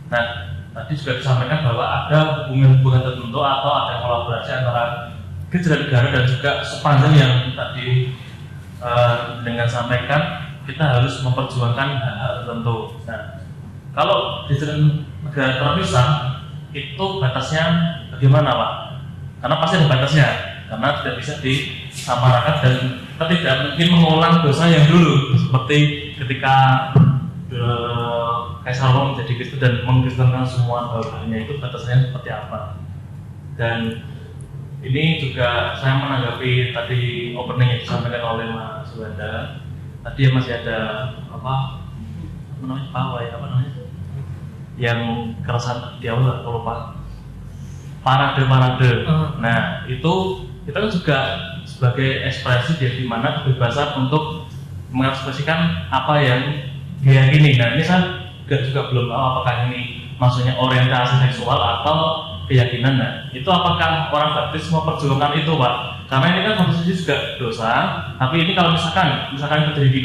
Nah, tadi juga disampaikan bahwa ada hubungan tertentu atau ada kolaborasi antara gereja dan negara, dan juga sepanjang yang tadi dengan sampaikan kita harus memperjuangkan hak-hak tertentu. Nah, kalau gereja dan negara terpisah, itu batasnya bagaimana Pak? Karena pasti ada batasnya, karena tidak bisa disamaratakan dan kita tidak mungkin mengulang dosa yang dulu, seperti ketika Kaisar Roma menjadi Kristen dan mengkristenkan semua bawahannya, itu batasnya seperti apa? Dan ini juga saya menanggapi tadi opening yang disampaikan oleh Mas Wanda. Tadi masih ada pawai yang keresahan di awal, kalau lupa parade. Nah, itu kita kan juga sebagai ekspresi di mana kebebasan untuk mengekspresikan apa yang diyakini. Nah, ini saya juga belum tahu apakah ini maksudnya orientasi seksual atau keyakinan. Nah, itu apakah orang baptis memperjuangkan itu Pak? Karena ini kan satu sisi juga dosa, tapi ini kalau misalkan terjadi di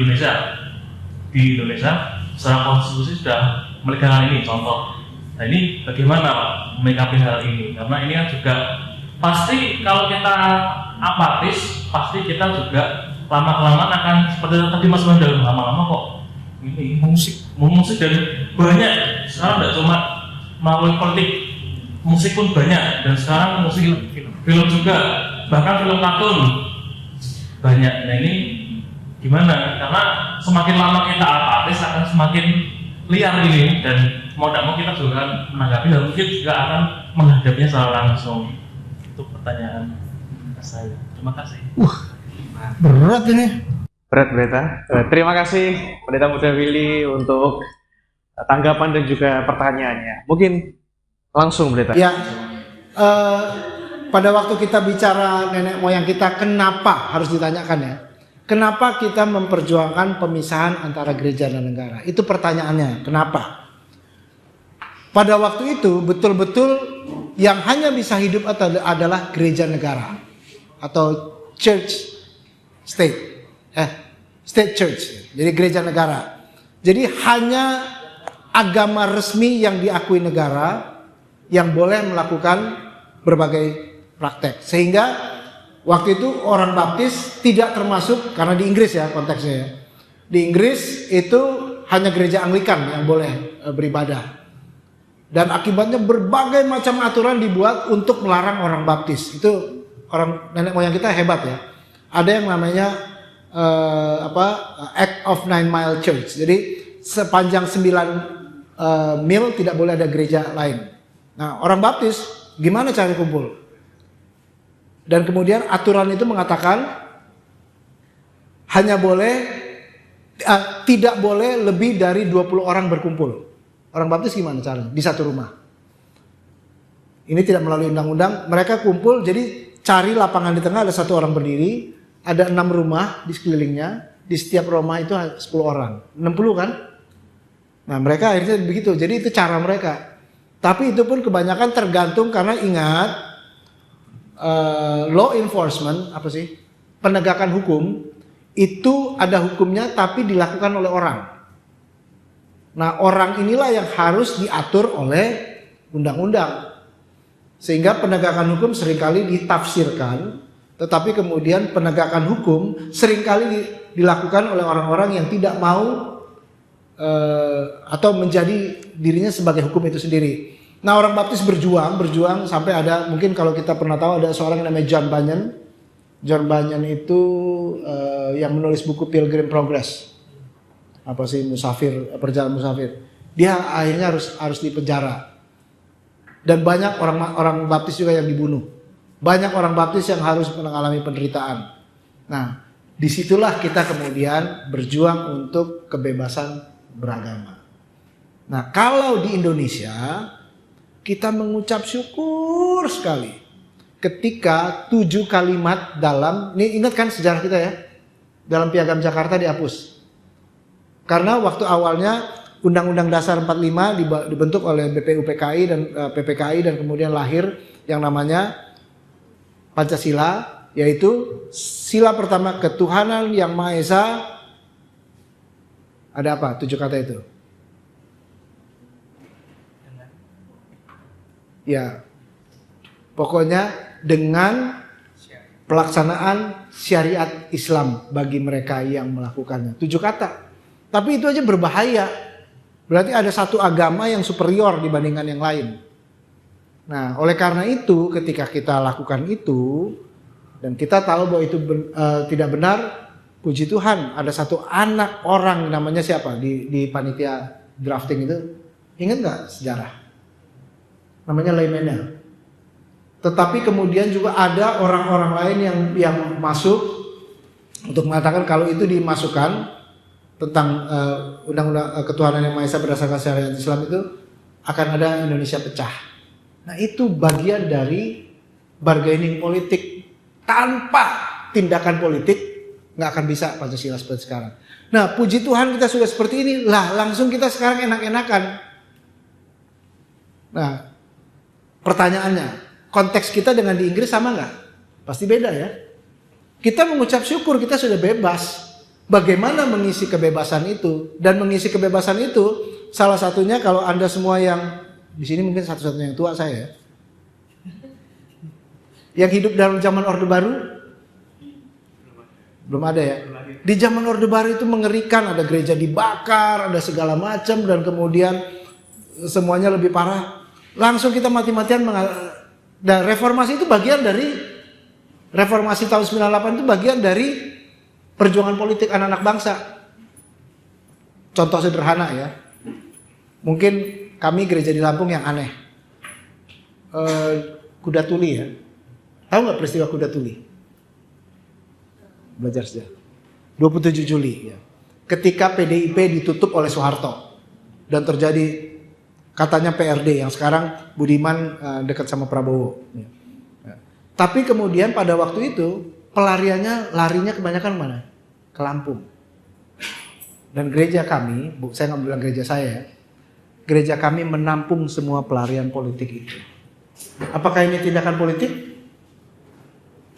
Indonesia secara konstitusi sudah melegalkan ini, contoh. Nah, ini bagaimana Pak menyikapi hal ini? Karena ini kan juga pasti kalau kita apatis, pasti kita juga lama-kelamaan akan seperti tadi Mas Wanda, lama-lama kok ini musik dan banyak sekarang tidak cuma melalui politik, musik pun banyak, dan sekarang musik film juga, bahkan film kartun banyak. Nah, ini gimana? Karena semakin lama kita apatis akan semakin liar ini, dan mau tidak mau kita juga akan menanggapi dan mungkin juga akan menghadapinya secara langsung. Itu pertanyaan saya. Terima kasih. Berat ini. Berat Pendeta. Terima kasih Pendeta Muda Willy untuk tanggapan dan juga pertanyaannya. Mungkin Langsung pendeta. Ya, pada waktu kita bicara nenek moyang kita, kenapa harus ditanyakan ya? Kenapa kita memperjuangkan pemisahan antara gereja dan negara? Itu pertanyaannya, kenapa? Pada waktu itu betul-betul yang hanya bisa hidup adalah gereja negara atau church state, state church. Jadi gereja negara. Jadi hanya agama resmi yang diakui negara yang boleh melakukan berbagai praktek. Sehingga waktu itu orang baptis tidak termasuk, karena di Inggris ya konteksnya ya. Di Inggris itu hanya gereja Anglikan yang boleh beribadah. Dan akibatnya berbagai macam aturan dibuat untuk melarang orang baptis. Itu orang nenek moyang kita hebat ya. Ada yang namanya Act of 9 Mile Church. Jadi sepanjang 9 mil tidak boleh ada gereja lain. Nah, orang baptis gimana cara kumpul? Dan kemudian aturan itu mengatakan hanya boleh tidak boleh lebih dari 20 orang berkumpul. Orang baptis gimana caranya? Di satu rumah. Ini tidak melalui undang-undang. Mereka kumpul, jadi cari lapangan di tengah, ada satu orang berdiri, ada 6 rumah di sekelilingnya, di setiap rumah itu 10 orang. 60 kan? Nah, mereka akhirnya begitu. Jadi itu cara mereka. Tapi itu pun kebanyakan tergantung karena ingat law enforcement penegakan hukum itu ada hukumnya tapi dilakukan oleh orang. Nah, orang inilah yang harus diatur oleh undang-undang. Sehingga penegakan hukum seringkali ditafsirkan, tetapi kemudian penegakan hukum seringkali dilakukan oleh orang-orang yang tidak mau atau menjadi dirinya sebagai hukum itu sendiri. Nah, orang baptis berjuang sampai ada, mungkin kalau kita pernah tahu ada seorang yang namanya John Bunyan. John Bunyan itu yang menulis buku Pilgrim Progress. Perjalanan musafir. Dia akhirnya harus dipenjara. Dan banyak orang baptis juga yang dibunuh. Banyak orang baptis yang harus mengalami penderitaan. Nah, disitulah kita kemudian berjuang untuk kebebasan beragama. Nah, kalau di Indonesia kita mengucap syukur sekali ketika 7 kalimat dalam, ini ingat kan sejarah kita ya, dalam Piagam Jakarta dihapus. Karena waktu awalnya Undang-Undang Dasar 45 dibentuk oleh BPUPKI dan PPKI dan kemudian lahir yang namanya Pancasila, yaitu sila pertama ketuhanan yang Maha Esa. Ada apa? 7 kata itu. Ya, pokoknya dengan pelaksanaan syariat Islam bagi mereka yang melakukannya. 7 kata. Tapi itu aja berbahaya. Berarti ada satu agama yang superior dibandingkan yang lain. Nah, oleh karena itu ketika kita lakukan itu dan kita tahu bahwa itu tidak benar, puji Tuhan ada satu anak orang namanya siapa di panitia drafting itu, ingat nggak sejarah? Namanya Leimena. Tetapi kemudian juga ada orang-orang lain yang masuk untuk mengatakan kalau itu dimasukkan tentang undang-undang ketuhanan yang Maha Esa berdasarkan syariat Islam itu akan ada Indonesia pecah. Nah, itu bagian dari bargaining politik. Tanpa tindakan politik nggak akan bisa Pancasila seperti sekarang. Nah, puji Tuhan kita sudah seperti ini lah, langsung kita sekarang enak-enakan. Nah, pertanyaannya, konteks kita dengan di Inggris sama nggak? Pasti beda ya. Kita mengucap syukur kita sudah bebas. Bagaimana mengisi kebebasan itu? Dan mengisi kebebasan itu salah satunya kalau Anda semua yang di sini mungkin satu-satunya yang tua saya ya. Yang hidup dalam zaman Orde Baru? Belum ada ya. Di zaman Orde Baru itu mengerikan, ada gereja dibakar, ada segala macam dan kemudian semuanya lebih parah. Langsung kita mati-matian dan reformasi itu bagian dari reformasi tahun 98 itu bagian dari perjuangan politik anak-anak bangsa. Contoh sederhana ya. Mungkin kami gereja di Lampung yang aneh. Kuda tuli ya. Tahu nggak peristiwa kuda tuli? Belajar sejarah. 27 Juli ya. Ketika PDIP ditutup oleh Soeharto dan terjadi katanya PRD yang sekarang Budiman dekat sama Prabowo. Tapi kemudian pada waktu itu larinya kebanyakan mana? Ke Lampung. Dan gereja kami, saya nggak bilang gereja saya, gereja kami menampung semua pelarian politik itu. Apakah ini tindakan politik?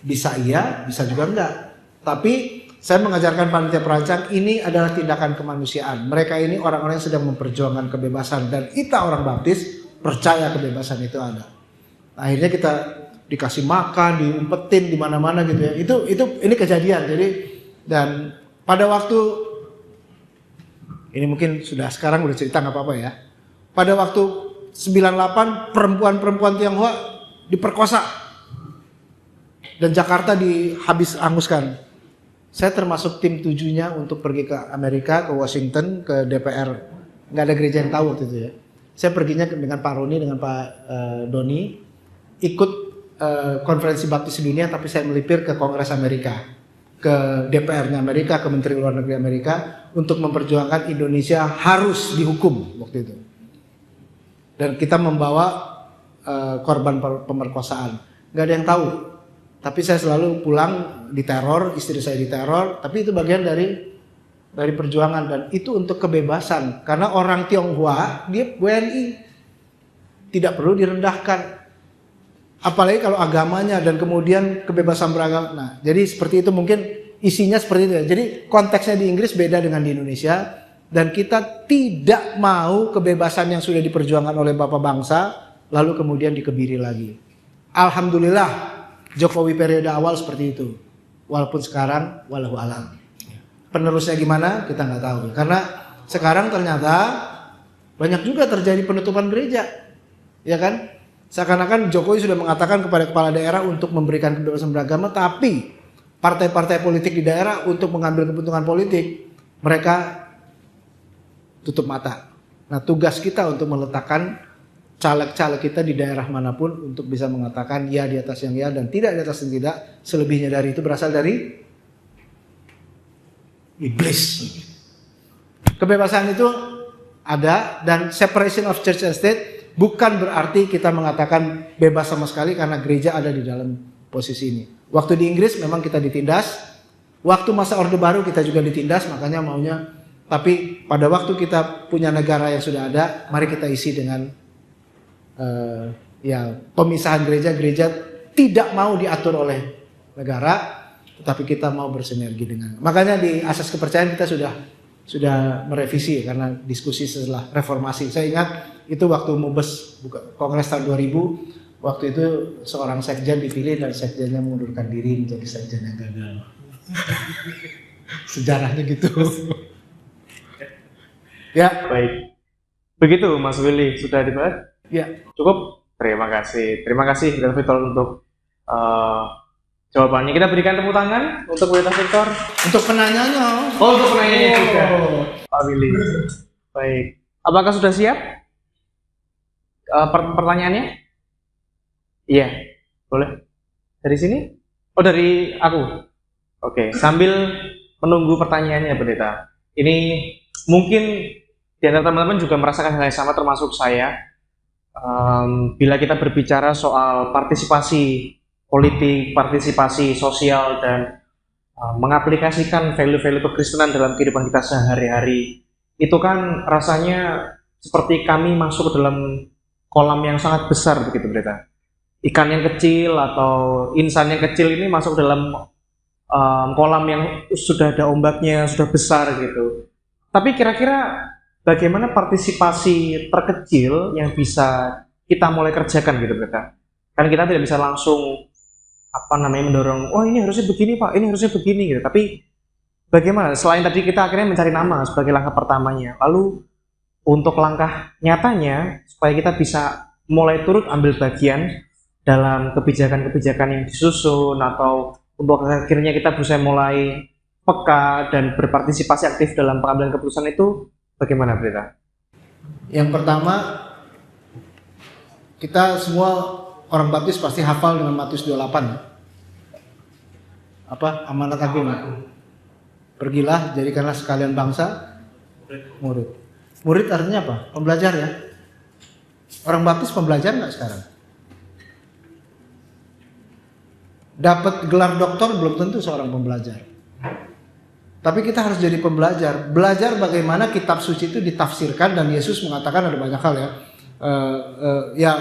Bisa iya, bisa juga enggak. Tapi saya mengajarkan panitia perancang ini adalah tindakan kemanusiaan. Mereka ini orang-orang yang sedang memperjuangkan kebebasan dan kita orang baptis percaya kebebasan itu ada. Akhirnya kita dikasih makan, diumpetin di mana-mana gitu ya. Ini kejadian. Jadi dan pada waktu ini mungkin sekarang udah cerita nggak apa-apa ya. Pada waktu 98 perempuan-perempuan Tionghoa diperkosa dan Jakarta dihabis anguskan. Saya termasuk tim 7-nya untuk pergi ke Amerika, ke Washington, ke DPR. Nggak ada gereja yang tahu waktu itu ya. Saya perginya dengan Pak Roni, dengan Pak Doni, ikut konferensi baptis dunia, tapi saya melipir ke Kongres Amerika, ke DPR-nya Amerika, ke Menteri Luar Negeri Amerika, untuk memperjuangkan Indonesia harus dihukum waktu itu. Dan kita membawa korban pemerkosaan. Nggak ada yang tahu. Tapi saya selalu pulang diteror, istri saya diteror, tapi itu bagian dari perjuangan dan itu untuk kebebasan. Karena orang Tionghoa, dia WNI, tidak perlu direndahkan. Apalagi kalau agamanya dan kemudian kebebasan beragama. Nah, jadi seperti itu mungkin isinya seperti itu. Jadi konteksnya di Inggris beda dengan di Indonesia dan kita tidak mau kebebasan yang sudah diperjuangkan oleh Bapak bangsa lalu kemudian dikebiri lagi. Alhamdulillah Jokowi periode awal seperti itu. Walaupun sekarang walau alam. Penerusnya gimana kita nggak tahu. Karena sekarang ternyata banyak juga terjadi penutupan gereja. Ya kan? Seakan-akan Jokowi sudah mengatakan kepada kepala daerah untuk memberikan kebebasan beragama, tapi partai-partai politik di daerah untuk mengambil keuntungan politik, mereka tutup mata. Nah, tugas kita untuk meletakkan caleg-caleg kita di daerah manapun untuk bisa mengatakan ya di atas yang ya dan tidak di atas yang tidak. Selebihnya dari itu berasal dari iblis. Kebebasan itu ada dan separation of church and state bukan berarti kita mengatakan bebas sama sekali karena gereja ada di dalam posisi ini. Waktu di Inggris memang kita ditindas. Waktu masa Orde Baru kita juga ditindas, makanya maunya. Tapi pada waktu kita punya negara yang sudah ada, mari kita isi dengan pemisahan gereja tidak mau diatur oleh negara, tetapi kita mau bersinergi dengan. Makanya di asas kepercayaan kita sudah merevisi karena diskusi setelah reformasi. Saya ingat itu waktu Mubes Kongres tahun 2000, waktu itu seorang sekjen dipilih dan sekjennya mengundurkan diri menjadi sekjen yang gagal. Sejarahnya gitu. Ya, Baik. Begitu Mas Willy, sudah dibahas? ya. Cukup? Terima kasih Brother Victor untuk jawabannya. Kita berikan tepuk tangan untuk Brother Victor. Untuk penanyanya. Oh, untuk penanyanya juga. Pak Willy. Baik. Apakah sudah siap? Pertanyaannya? Iya. Boleh. Dari sini? Oh, dari aku. Oke. Sambil menunggu pertanyaannya, Pendeta. Ini mungkin di antara teman-teman juga merasakan hal yang sama termasuk saya. Bila kita berbicara soal partisipasi politik, partisipasi sosial dan mengaplikasikan value-value kekristenan dalam kehidupan kita sehari-hari, itu kan rasanya seperti kami masuk ke dalam kolam yang sangat besar begitu, Pendeta. Ikan yang kecil atau insan yang kecil ini masuk dalam kolam yang sudah ada ombaknya, sudah besar gitu. Tapi kira-kira bagaimana partisipasi terkecil yang bisa kita mulai kerjakan gitu, Pendeta? Kan kita tidak bisa langsung mendorong, oh ini harusnya begini Pak, ini harusnya begini gitu. Tapi bagaimana? Selain tadi kita akhirnya mencari nama sebagai langkah pertamanya, lalu untuk langkah nyatanya supaya kita bisa mulai turut ambil bagian dalam kebijakan-kebijakan yang disusun atau untuk akhirnya kita bisa mulai peka dan berpartisipasi aktif dalam pengambilan keputusan itu bagaimana, Pendeta? Yang pertama, kita semua orang baptis pasti hafal dengan Matius 28. Apa? Amanat agung. Pergilah, jadikanlah sekalian bangsa murid. Murid artinya apa? Pembelajar ya. Orang baptis pembelajar nggak sekarang? Dapat gelar doktor belum tentu seorang pembelajar. Tapi kita harus jadi pembelajar. Belajar bagaimana kitab suci itu ditafsirkan, dan Yesus mengatakan ada banyak hal ya. Ya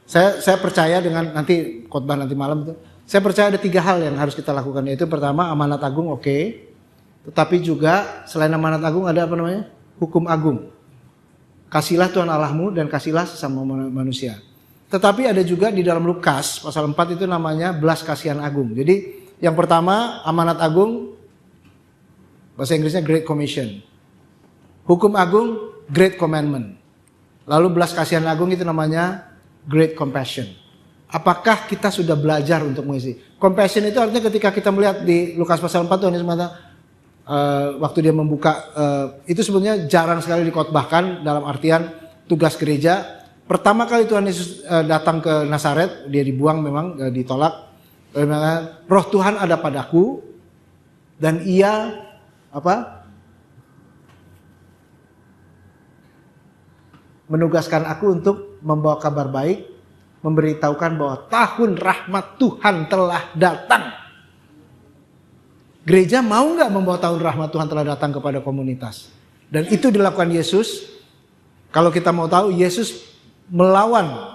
saya percaya dengan nanti khotbah nanti malam itu. Saya percaya ada 3 hal yang harus kita lakukan, yaitu pertama amanat agung, oke. Tetapi juga selain amanat agung ada apa namanya? Hukum agung. Kasihlah Tuhan Allahmu dan kasihlah sesama manusia. Tetapi ada juga di dalam Lukas pasal 4 itu namanya belas kasihan agung. Jadi yang pertama amanat agung, bahasa Inggrisnya Great Commission. Hukum agung, Great Commandment. Lalu belas kasihan agung itu namanya Great Compassion. Apakah kita sudah belajar untuk mengisi? Compassion itu artinya ketika kita melihat di Lukas pasal 4 Tuhan Yesus mengatakan, waktu dia membuka, itu sebenarnya jarang sekali dikotbahkan dalam artian tugas gereja. Pertama kali Tuhan Yesus datang ke Nazaret, dia dibuang memang, ditolak. Roh Tuhan ada padaku dan ia menugaskan aku untuk membawa kabar baik, memberitahukan bahwa tahun rahmat Tuhan telah datang. Gereja mau nggak membawa tahun rahmat Tuhan telah datang kepada komunitas? Dan itu dilakukan Yesus. Kalau kita mau tahu, Yesus melawan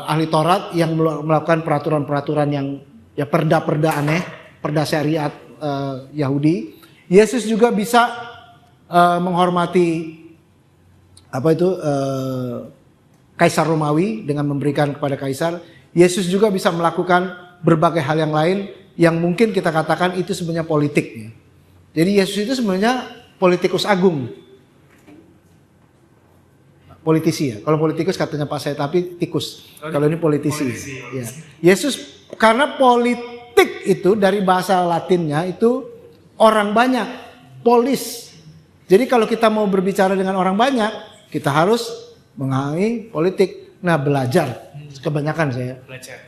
ahli Taurat yang melakukan peraturan-peraturan yang ya perda-perda aneh, perda syariat Yahudi. Yesus juga bisa menghormati Kaisar Romawi dengan memberikan kepada Kaisar. Yesus juga bisa melakukan berbagai hal yang lain yang mungkin kita katakan itu sebenarnya politik. Jadi Yesus itu sebenarnya politikus agung. Politisi ya. Kalau politikus katanya Pak saya, tapi tikus. Kalau ini politisi. Ya. Yesus karena politik itu dari bahasa Latinnya itu orang banyak, polis. Jadi kalau kita mau berbicara dengan orang banyak, kita harus mengalami politik. Nah, belajar. Kebanyakan saya.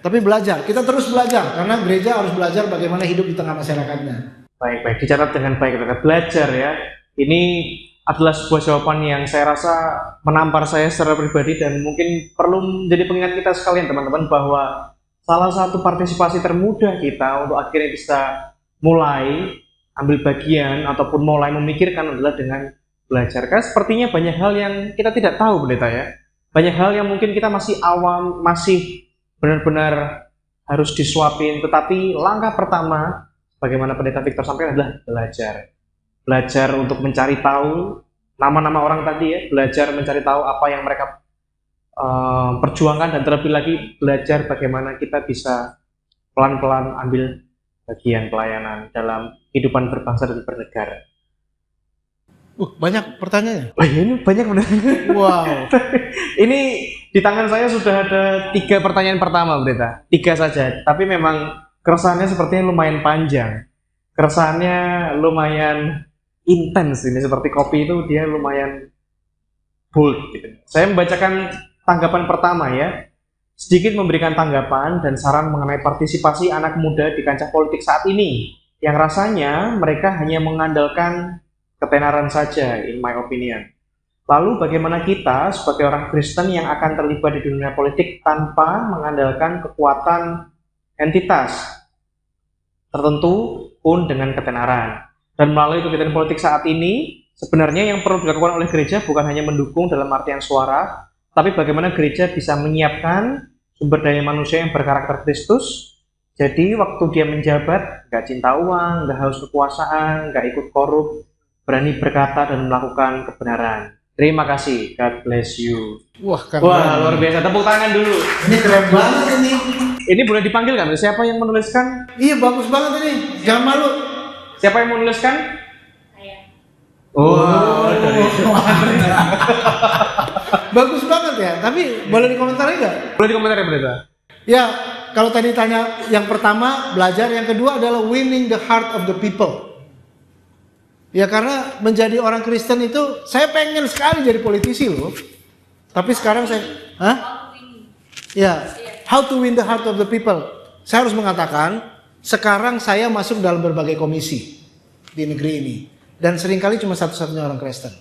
Tapi belajar. Kita terus belajar karena gereja harus belajar bagaimana hidup di tengah masyarakatnya. Baik, dicatat dengan baik, belajar ya. Ini adalah sebuah jawaban yang saya rasa menampar saya secara pribadi dan mungkin perlu menjadi pengingat kita sekalian teman-teman, bahwa salah satu partisipasi termudah kita untuk akhirnya bisa mulai ambil bagian ataupun mulai memikirkan adalah dengan belajar. Karena sepertinya banyak hal yang kita tidak tahu, pendeta ya. Banyak hal yang mungkin kita masih awam, masih benar-benar harus disuapin. Tetapi langkah pertama, bagaimana pendeta Victor sampaikan, adalah belajar. Belajar untuk mencari tahu nama-nama orang tadi ya, belajar mencari tahu apa yang mereka perjuangkan, dan terlebih lagi belajar bagaimana kita bisa pelan-pelan ambil bagian pelayanan dalam kehidupan berbangsa dan bernegara. Banyak pertanyaannya. Oh iya, ini banyak benar. Wow. Ini di tangan saya sudah ada 3 pertanyaan pertama, pendeta. 3 saja, tapi memang keresahannya sepertinya lumayan panjang. Keresahannya lumayan intens ini, seperti kopi itu dia lumayan bold gitu. Saya membacakan tanggapan pertama ya. Sedikit memberikan tanggapan dan saran mengenai partisipasi anak muda di kancah politik saat ini yang rasanya mereka hanya mengandalkan ketenaran saja, in my opinion. Lalu bagaimana kita sebagai orang Kristen yang akan terlibat di dunia politik tanpa mengandalkan kekuatan entitas tertentu pun dengan ketenaran. Dan melalui kegiatan politik saat ini, sebenarnya yang perlu dilakukan oleh gereja bukan hanya mendukung dalam artian suara, tapi bagaimana gereja bisa menyiapkan sumber daya manusia yang berkarakter Kristus. Jadi waktu dia menjabat, nggak cinta uang, nggak haus kekuasaan, nggak ikut korup, berani berkata dan melakukan kebenaran. Terima kasih, God bless you. Wah, luar biasa, tepuk tangan dulu. Ini keren banget ini. Ini boleh dipanggil kan? Siapa yang menuliskan? Iya, bagus banget ini. Jangan malu. Siapa yang menuliskan? Saya. Bagus banget ya. Tapi boleh dikomentari nggak? Boleh dikomentari, pendeta. Ya, kalau tadi tanya yang pertama belajar, yang kedua adalah winning the heart of the people. Ya karena menjadi orang Kristen itu, saya pengen sekali jadi politisi loh. Tapi sekarang saya, ya, how to win the heart of the people. Saya harus mengatakan, sekarang saya masuk dalam berbagai komisi di negeri ini. Dan seringkali cuma satu-satunya orang Kristen.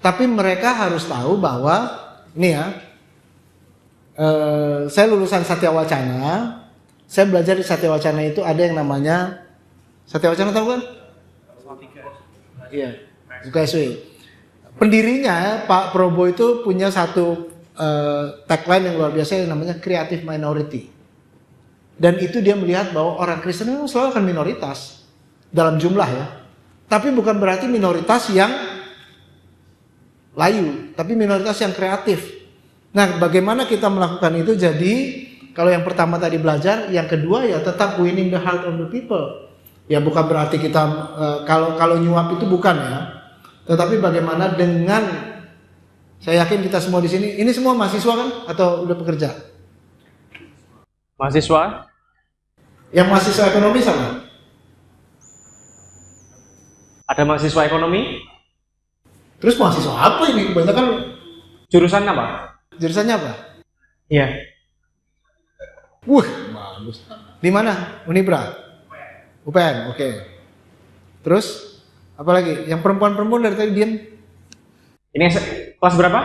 Tapi mereka harus tahu bahwa Ini ya, saya lulusan Satya Wacana. Saya belajar di Satya Wacana itu ada yang namanya Satya Wacana, tahu kan? Iya, UKSW. Pendirinya Pak Probo itu punya satu tagline yang luar biasa yang namanya creative minority. Dan itu dia melihat bahwa orang Kristen memang selalu akan minoritas dalam jumlah ya. Tapi bukan berarti minoritas yang layu, tapi minoritas yang kreatif. Nah, bagaimana kita melakukan itu? Jadi, kalau yang pertama tadi belajar, yang kedua ya tetap winning the heart of the people. Ya bukan berarti kita kalau nyuap itu bukan ya. Tetapi bagaimana dengan, saya yakin kita semua di sini, ini semua mahasiswa kan atau udah bekerja? Mahasiswa? Yang mahasiswa ekonomi sama? Ada mahasiswa ekonomi? Terus mahasiswa apa ini? Kebanyakan Jurusan apa? jurusannya apa? Iya. Bagus. Di mana? Unibra? UPN, oke. Terus apa lagi? Yang perempuan-perempuan dari tadi diam. Ini kelas berapa?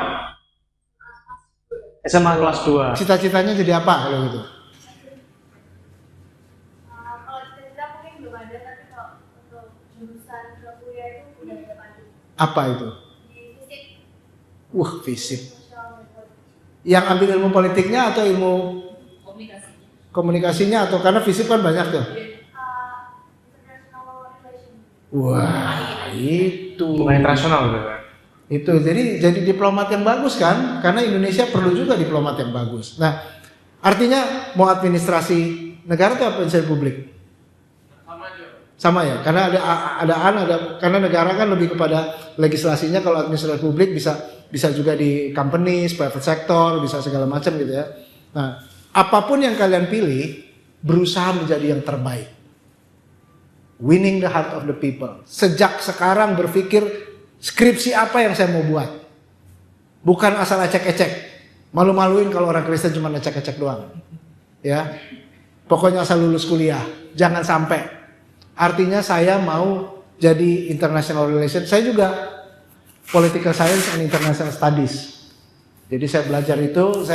SMA kelas 2. Cita-citanya jadi apa kalau gitu? Kalau cita-cita mungkin belum ada, tapi kalau untuk jurusan ke kuliah itu udah ada padu Apa itu? di fisik, Fisik. sosial, dan politik. Yang ambil ilmu politiknya atau ilmu komunikasinya atau karena fisik kan banyak tuh. International relation. Wah, itu. Bukan internasional gitu kan? Itu jadi diplomat yang bagus kan? Karena Indonesia perlu juga diplomat yang bagus. Nah, artinya mau administrasi negara atau administrasi publik? Sama ya, karena karena negara kan lebih kepada legislasinya. Kalau administrasi publik bisa juga di companies, private sector, bisa segala macam gitu ya. Nah, apapun yang kalian pilih, berusaha menjadi yang terbaik. Winning the heart of the people. Sejak sekarang berpikir skripsi apa yang saya mau buat. Bukan asal ecek-ecek. Malu-maluin kalau orang Kristen cuma ecek-ecek doang. Ya. Pokoknya asal lulus kuliah. Jangan sampai. Artinya saya mau jadi international relations. Saya juga political science and international studies. Jadi saya belajar itu,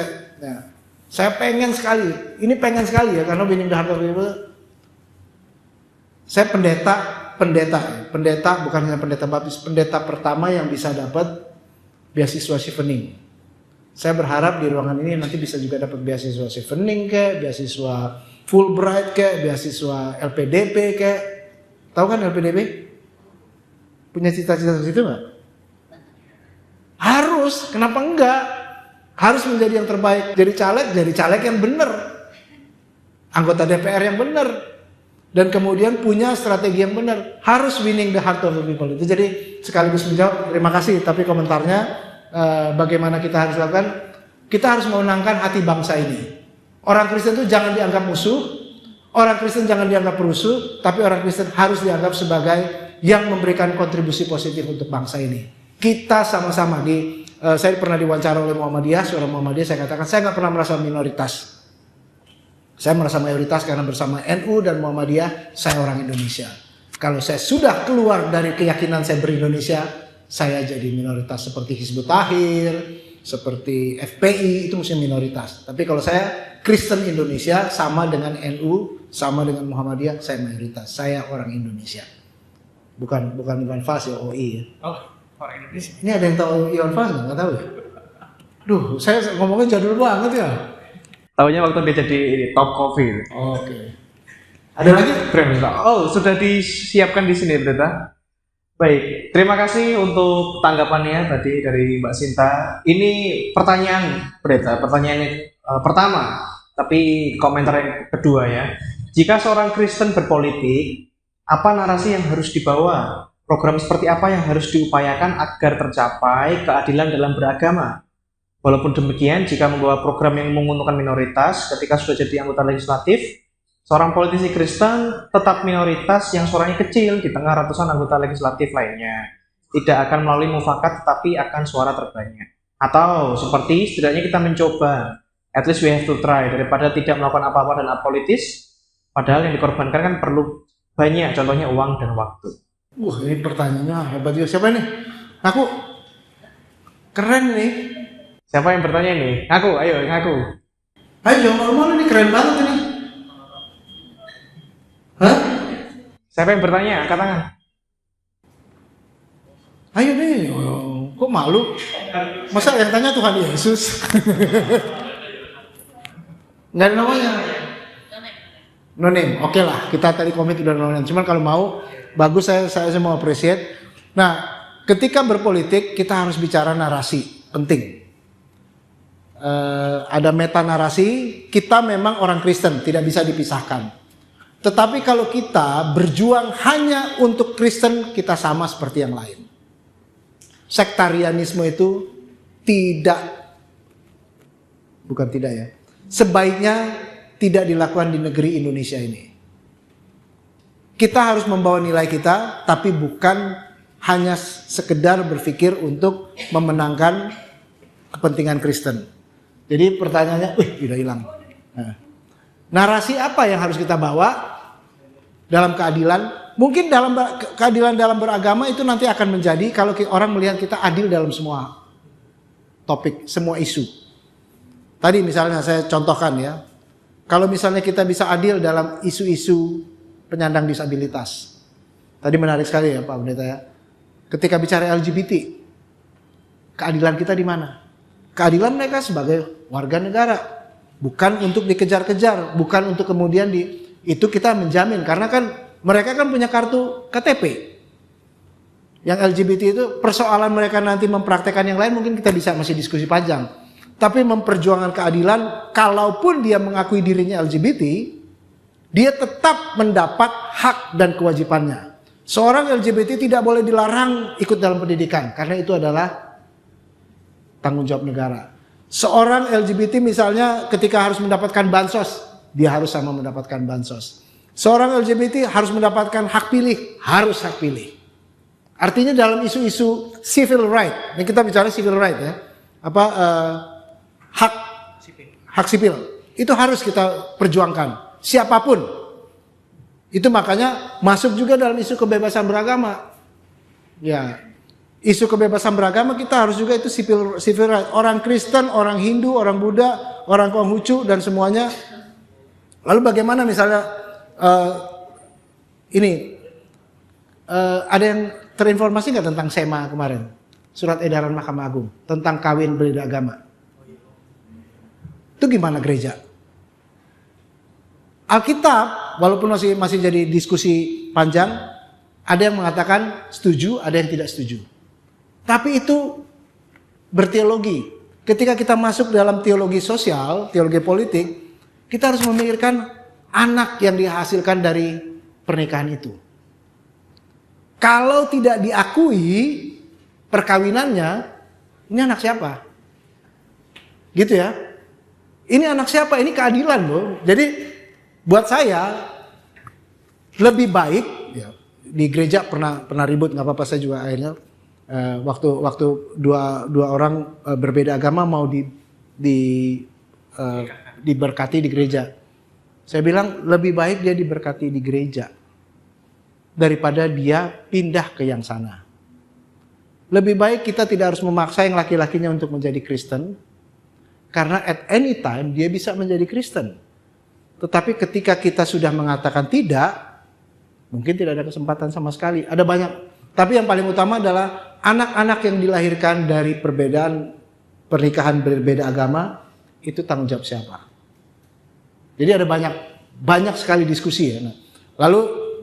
saya pengen sekali. Ini pengen sekali ya, karena winning the heart of the people. Saya pendeta bukan hanya pendeta baptis, pendeta pertama yang bisa dapat beasiswa Chevening. Saya berharap di ruangan ini nanti bisa juga dapat beasiswa Chevening kayak, beasiswa Fulbright kayak, beasiswa LPDP kayak. Tahu kan LPDP? Punya cita-cita ke situ nggak? Harus, kenapa enggak? Harus menjadi yang terbaik. Jadi caleg yang benar. Anggota DPR yang benar. Dan kemudian punya strategi yang benar. Harus winning the heart of the people. Itu jadi sekaligus menjawab, terima kasih. Tapi komentarnya bagaimana kita harus lakukan? Kita harus memenangkan hati bangsa ini. Orang Kristen itu jangan dianggap musuh. Orang Kristen jangan dianggap perusuh. Tapi orang Kristen harus dianggap sebagai yang memberikan kontribusi positif untuk bangsa ini. Kita sama-sama saya pernah diwawancara oleh Muhammadiyah, seorang Muhammadiyah, saya katakan saya nggak pernah merasa minoritas. Saya merasa mayoritas karena bersama NU dan Muhammadiyah saya orang Indonesia. Kalau saya sudah keluar dari keyakinan saya ber-Indonesia, saya jadi minoritas seperti Hizbut Tahrir, seperti FPI, itu mesti minoritas. Tapi kalau saya Kristen Indonesia sama dengan NU, sama dengan Muhammadiyah, saya mayoritas. Saya orang Indonesia. Bukan Iwan Fals ya, OI ya. Oh, orang Indonesia. Ini ada yang tahu Iwan Fals nggak tahu ya? Duh, saya ngomongnya jadul banget ya. Tahunya waktu dia jadi top coffee. Oke. Ada lagi? Oh, sudah disiapkan di sini, Pendeta. Baik, terima kasih untuk tanggapannya tadi dari Mbak Sinta. Ini pertanyaan, Pendeta. Pertanyaannya pertama, tapi komentar yang kedua ya. Jika seorang Kristen berpolitik, apa narasi yang harus dibawa? Program seperti apa yang harus diupayakan agar tercapai keadilan dalam beragama? Walaupun demikian, jika membawa program yang menguntungkan minoritas ketika sudah jadi anggota legislatif, seorang politisi Kristen tetap minoritas yang suaranya kecil di tengah ratusan anggota legislatif lainnya. Tidak akan melalui mufakat tetapi akan suara terbanyak. Atau seperti setidaknya kita mencoba, at least we have to try, daripada tidak melakukan apa-apa dan apolitis, padahal yang dikorbankan kan perlu banyak, contohnya uang dan waktu. Ini pertanyaannya hebat juga. Siapa ini? Aku keren nih. Siapa yang bertanya ini? Ngaku, ayo ngaku. Ayo jangan malu-malu, ini keren banget ini. Hah? Siapa yang bertanya? Angkat tangan. Ayo nih, kok malu? Masa yang tanya Tuhan Yesus? Nggak ada namanya. No name, oke lah. Kita tadi komit udah no name. Cuman kalau mau, bagus, saya mau appreciate. Nah, ketika berpolitik kita harus bicara narasi, penting. Ada meta narasi. Kita memang orang Kristen, tidak bisa dipisahkan. Tetapi kalau kita berjuang hanya untuk Kristen, kita sama seperti yang lain. Sektarianisme itu sebaiknya tidak dilakukan di negeri Indonesia ini. Kita harus membawa nilai kita, tapi bukan hanya sekedar berpikir untuk memenangkan kepentingan Kristen. Jadi pertanyaannya, udah hilang. Nah, narasi apa yang harus kita bawa dalam keadilan? Mungkin dalam keadilan dalam beragama itu nanti akan menjadi kalau orang melihat kita adil dalam semua topik, semua isu. Tadi misalnya saya contohkan ya, kalau misalnya kita bisa adil dalam isu-isu penyandang disabilitas. Tadi menarik sekali ya Pak Pendeta ya. Ketika bicara LGBT, keadilan kita di mana? Keadilan mereka sebagai warga negara, bukan untuk dikejar-kejar, bukan untuk kemudian itu kita menjamin, karena kan mereka kan punya kartu KTP. Yang LGBT itu persoalan mereka nanti mempraktekkan yang lain mungkin kita bisa masih diskusi panjang. Tapi memperjuangkan keadilan, kalaupun dia mengakui dirinya LGBT, dia tetap mendapat hak dan kewajibannya. Seorang LGBT tidak boleh dilarang ikut dalam pendidikan, karena itu adalah tanggung jawab negara. Seorang LGBT misalnya ketika harus mendapatkan bansos, dia harus sama mendapatkan bansos. Seorang LGBT harus mendapatkan hak pilih, harus hak pilih. Artinya dalam isu-isu civil right, ini kita bicara civil right ya, hak sipil, itu harus kita perjuangkan, siapapun. Itu makanya masuk juga dalam isu kebebasan beragama. Ya, isu kebebasan beragama kita harus juga itu civil right. Orang Kristen, orang Hindu, orang Buddha, orang Konghucu dan semuanya. Lalu bagaimana misalnya ada yang terinformasi nggak tentang SEMA kemarin, surat edaran Mahkamah Agung tentang kawin berbeda agama? Itu gimana gereja? Alkitab, walaupun masih jadi diskusi panjang, ada yang mengatakan setuju, ada yang tidak setuju. Tapi itu berteologi. Ketika kita masuk dalam teologi sosial, teologi politik, kita harus memikirkan anak yang dihasilkan dari pernikahan itu. Kalau tidak diakui perkawinannya, ini anak siapa? Gitu ya. Ini anak siapa? Ini keadilan loh. Jadi buat saya lebih baik ya, di gereja pernah ribut, nggak apa-apa, saya juga akhirnya waktu dua orang berbeda agama mau diberkati di gereja. Saya bilang lebih baik dia diberkati di gereja daripada dia pindah ke yang sana. Lebih baik kita tidak harus memaksa yang laki-lakinya untuk menjadi Kristen, karena at any time dia bisa menjadi Kristen. Tetapi ketika kita sudah mengatakan tidak, mungkin tidak ada kesempatan sama sekali. Ada banyak, tapi yang paling utama adalah anak-anak yang dilahirkan dari perbedaan pernikahan berbeda agama, itu tanggung jawab siapa? Jadi ada banyak sekali diskusi ya. Nah, lalu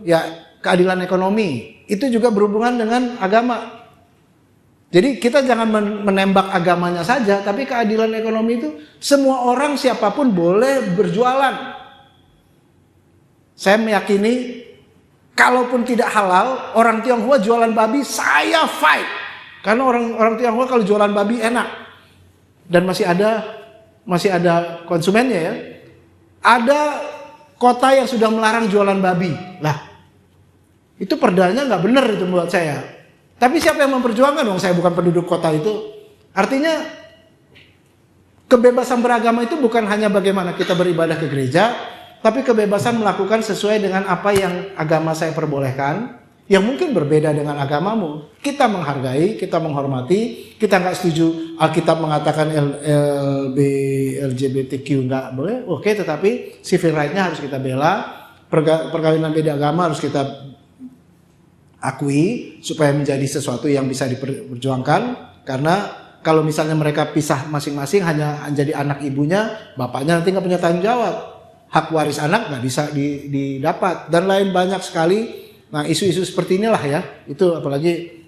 ya keadilan ekonomi itu juga berhubungan dengan agama. Jadi kita jangan menembak agamanya saja, tapi keadilan ekonomi itu semua orang siapapun boleh berjualan. Saya meyakini kalaupun tidak halal, orang Tionghoa jualan babi saya fight. Karena orang Tionghoa kalau jualan babi enak. Dan masih ada konsumennya ya. Ada kota yang sudah melarang jualan babi. Lah, itu perdanya nggak benar itu buat saya. Tapi siapa yang memperjuangkan dong? Saya bukan penduduk kota itu. Artinya kebebasan beragama itu bukan hanya bagaimana kita beribadah ke gereja, tapi kebebasan melakukan sesuai dengan apa yang agama saya perbolehkan. yang mungkin berbeda dengan agamamu. Kita menghargai, kita menghormati, kita nggak setuju Alkitab mengatakan LGBTQ nggak boleh, oke, tetapi civil right-nya harus kita bela, perkawinan beda agama harus kita akui supaya menjadi sesuatu yang bisa diperjuangkan. Karena kalau misalnya mereka pisah masing-masing hanya jadi anak ibunya, bapaknya nanti nggak punya tanggung jawab, hak waris anak nggak bisa didapat, dan lain banyak sekali. Nah, isu-isu seperti inilah ya, itu apalagi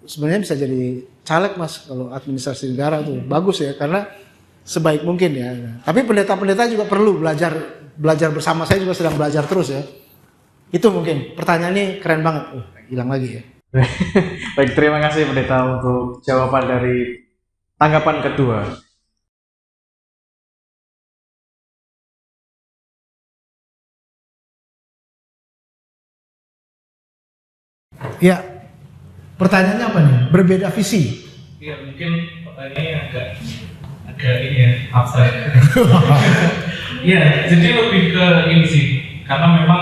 sebenarnya bisa jadi caleg Mas kalau administrasi negara tuh bagus ya, karena sebaik mungkin ya. Tapi pendeta-pendeta juga perlu belajar bersama, saya juga sedang belajar terus ya. Itu mungkin pertanyaannya keren banget. Hilang lagi ya. Baik, terima kasih pendeta untuk jawaban dari tanggapan kedua. Ya, pertanyaannya apa nih? Berbeda visi. Ya, mungkin pertanyaannya agak ini ya, abstrak. Ya, jadi lebih ke ini sih, karena memang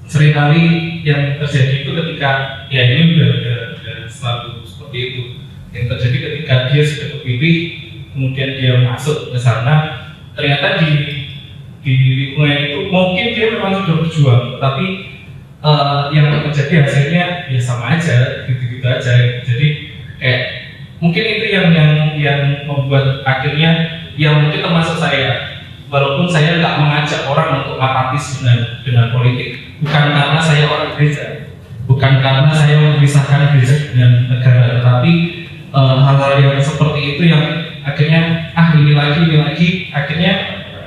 seringkali yang terjadi itu ketika, ya ini udah selalu seperti itu. Yang terjadi ketika dia sudah terpilih, kemudian dia masuk ke sana, ternyata di lingkungan itu mungkin dia memang sudah berjuang, tapi yang terjadi hasilnya ya sama aja, gitu-gitu aja. Jadi kayak mungkin itu yang membuat akhirnya yang mungkin termasuk saya, walaupun saya nggak mengajak orang untuk apatis dengan politik, bukan karena saya orang gereja, bukan karena saya memisahkan gereja dengan negara, tetapi hal-hal yang seperti itu yang akhirnya ini lagi akhirnya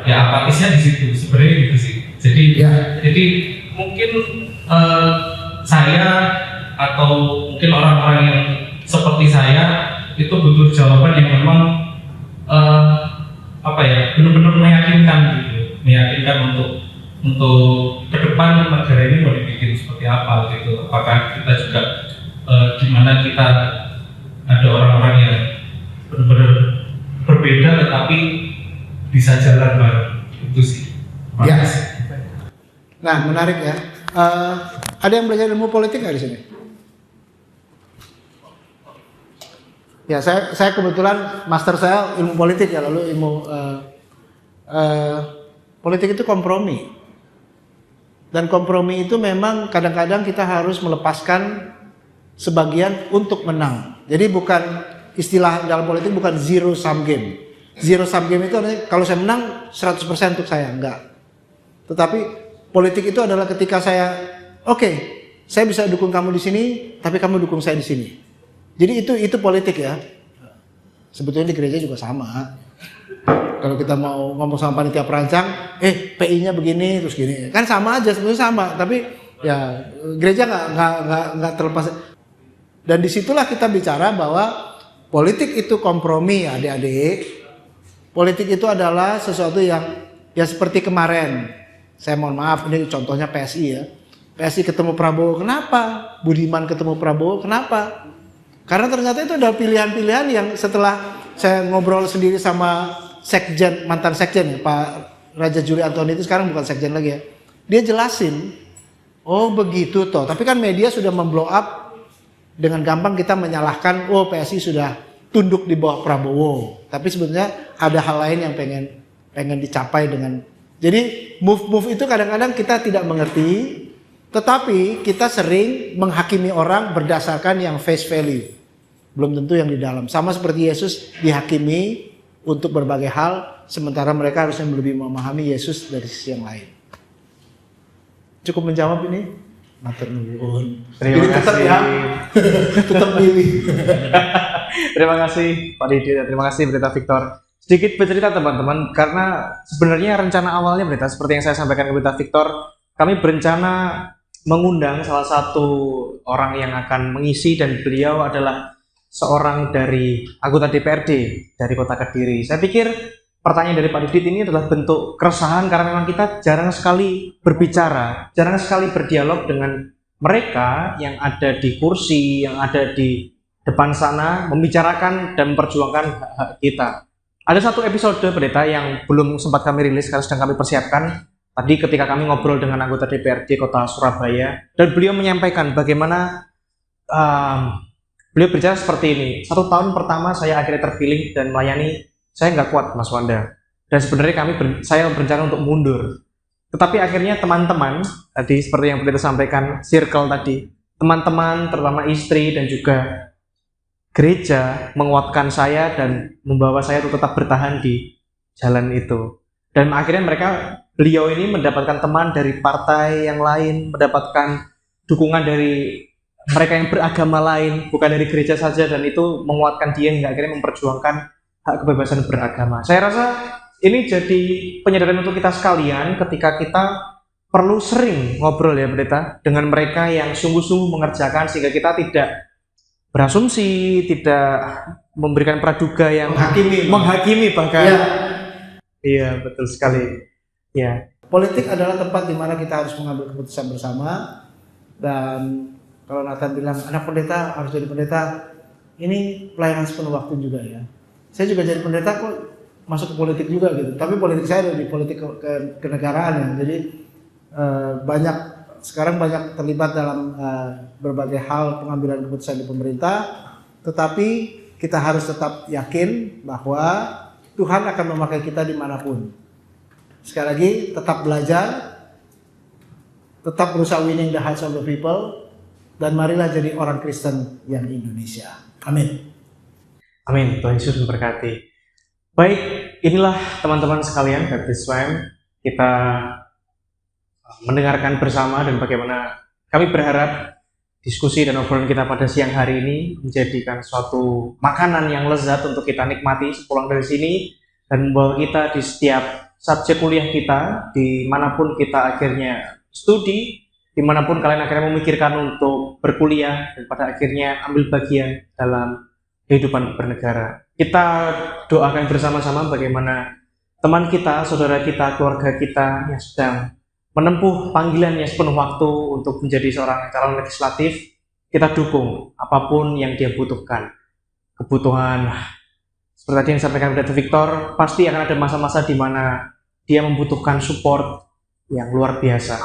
ya apatisnya di situ, sebenarnya gitu sih. Jadi mungkin saya atau mungkin orang-orang yang seperti saya itu butuh jawaban yang memang benar-benar meyakinkan untuk ke depan negara ini mau dibikin seperti apa gitu. Apakah kita juga gimana kita ada orang-orang yang benar-benar berbeda tetapi bisa jalan bareng, itu sih. Ya. Nah, menarik ya. Ada yang belajar ilmu politik nggak di sini? Ya, saya kebetulan master saya ilmu politik ya, lalu ilmu politik itu kompromi. Dan kompromi itu memang kadang-kadang kita harus melepaskan sebagian untuk menang. Jadi bukan istilah dalam politik bukan zero sum game. Zero sum game itu artinya kalau saya menang 100% untuk saya, enggak. Tetapi politik itu adalah ketika saya saya bisa dukung kamu di sini, tapi kamu dukung saya di sini. Jadi itu politik ya. Sebetulnya di gereja juga sama. Kalau kita mau ngomong sama panitia perancang, PI-nya begini terus gini, kan sama aja, sebetulnya sama. Tapi ya gereja nggak terlepas. Dan disitulah kita bicara bahwa politik itu kompromi, adik-adik. Politik itu adalah sesuatu yang ya seperti kemarin. Saya mohon maaf, ini contohnya PSI ya. PSI ketemu Prabowo, kenapa? Budiman ketemu Prabowo, kenapa? Karena ternyata itu adalah pilihan-pilihan yang setelah saya ngobrol sendiri sama sekjen, mantan sekjen ya, Pak Raja Juli Antoni itu sekarang bukan sekjen lagi ya. Dia jelasin, oh begitu toh. Tapi kan media sudah memblow up, dengan gampang kita menyalahkan, oh PSI sudah tunduk di bawah Prabowo. Tapi sebenarnya ada hal lain yang pengen dicapai dengan. Jadi move itu kadang-kadang kita tidak mengerti. Tetapi kita sering menghakimi orang berdasarkan yang face value. Belum tentu yang di dalam. Sama seperti Yesus dihakimi untuk berbagai hal. Sementara mereka harusnya lebih memahami Yesus dari sisi yang lain. Cukup menjawab ini? Matur nuwun. Terima kasih. Tetap ya. Tetap pilih. Terima kasih Pak Didi. Terima kasih Pendeta Victor. Sedikit bercerita teman-teman. Karena sebenarnya rencana awalnya Pendeta, seperti yang saya sampaikan ke Pendeta Victor, kami berencana mengundang salah satu orang yang akan mengisi, dan beliau adalah seorang dari anggota DPRD dari Kota Kediri. Saya pikir pertanyaan dari Pak Didit ini adalah bentuk keresahan karena memang kita jarang sekali berbicara, jarang sekali berdialog dengan mereka yang ada di kursi, yang ada di depan sana, membicarakan dan memperjuangkan hak-hak kita. Ada satu episode Pendeta yang belum sempat kami rilis karena sedang kami persiapkan. Tadi ketika kami ngobrol dengan anggota DPRD Kota Surabaya, dan beliau menyampaikan bagaimana beliau berbicara seperti ini. 1 tahun pertama saya akhirnya terpilih dan melayani, saya nggak kuat Mas Wanda. Dan sebenarnya saya berencana untuk mundur. Tetapi akhirnya teman-teman, tadi seperti yang beliau sampaikan, circle tadi, teman-teman terutama istri dan juga gereja menguatkan saya dan membawa saya untuk tetap bertahan di jalan itu. Dan akhirnya beliau ini mendapatkan teman dari partai yang lain, mendapatkan dukungan dari mereka yang beragama lain, bukan dari gereja saja, dan itu menguatkan dia hingga akhirnya memperjuangkan hak kebebasan beragama. Saya rasa ini jadi penyadaran untuk kita sekalian ketika kita perlu sering ngobrol ya pendeta dengan mereka yang sungguh-sungguh mengerjakan, sehingga kita tidak berasumsi, tidak memberikan praduga yang menghakimi bahkan. Ya, Iya, betul sekali. Ya. politik adalah tempat di mana kita harus mengambil keputusan bersama. Dan kalau Nathan bilang anak pendeta harus jadi pendeta, ini pelayanan sepenuh waktu juga ya. Saya juga jadi pendeta kok masuk ke politik juga gitu. Tapi politik saya lebih politik kenegaraan ya. Jadi sekarang banyak terlibat dalam berbagai hal pengambilan keputusan di pemerintah. Tetapi kita harus tetap yakin bahwa Tuhan akan memakai kita dimanapun. Sekali lagi, tetap belajar, tetap berusaha winning the hearts of the people, dan marilah jadi orang Kristen yang di Indonesia. Amin. Amin. Tuhan Yesus memberkati. Baik, inilah teman-teman sekalian Baptist Swam, kita mendengarkan bersama dan bagaimana kami berharap diskusi dan obrolan kita pada siang hari ini menjadikan suatu makanan yang lezat untuk kita nikmati sepulang dari sini dan membawa kita di setiap subjek kuliah kita, dimanapun kita akhirnya studi, dimanapun kalian akhirnya memikirkan untuk berkuliah dan pada akhirnya ambil bagian dalam kehidupan bernegara. Kita doakan bersama-sama bagaimana teman kita, saudara kita, keluarga kita yang sedang menempuh panggilan yang sepenuh waktu untuk menjadi seorang calon legislatif, kita dukung apapun yang dia butuhkan. Kebutuhan seperti tadi yang disampaikan Pendeta Victor, pasti akan ada masa-masa di mana dia membutuhkan support yang luar biasa.